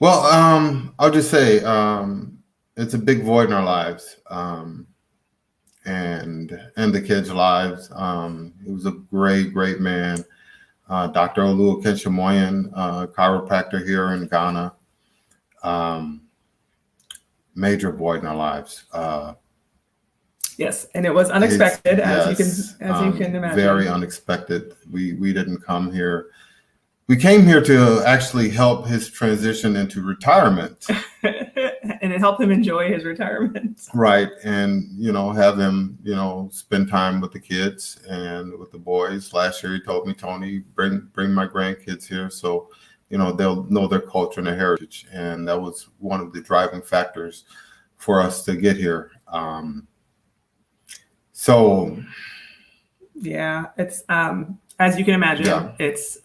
I'll just say it's a big void in our lives, and the kids' lives. He was a great man. Dr. Olu Kenshamoyan, chiropractor here in Ghana. Major void in our lives. Yes, and it was unexpected, as you can imagine. Very unexpected. We didn't come here. We came here to actually help his transition into retirement. And it helped him enjoy his retirement. Right. And, have him, spend time with the kids and with the boys. Last year, he told me, Tony, bring my grandkids here. So, they'll know their culture and their heritage. And that was one of the driving factors for us to get here. Yeah, it's, as you can imagine, Yeah. It's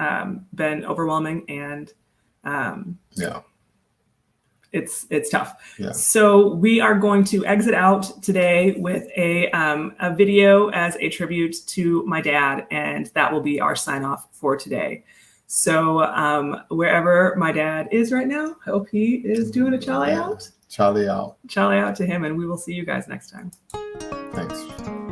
been overwhelming and it's tough. Yeah. So we are going to exit out today with a video as a tribute to my dad, and that will be our sign off for today. So wherever my dad is right now, I hope he is doing a Chale out. Chale out. Chale out to him, and we will see you guys next time. Thanks.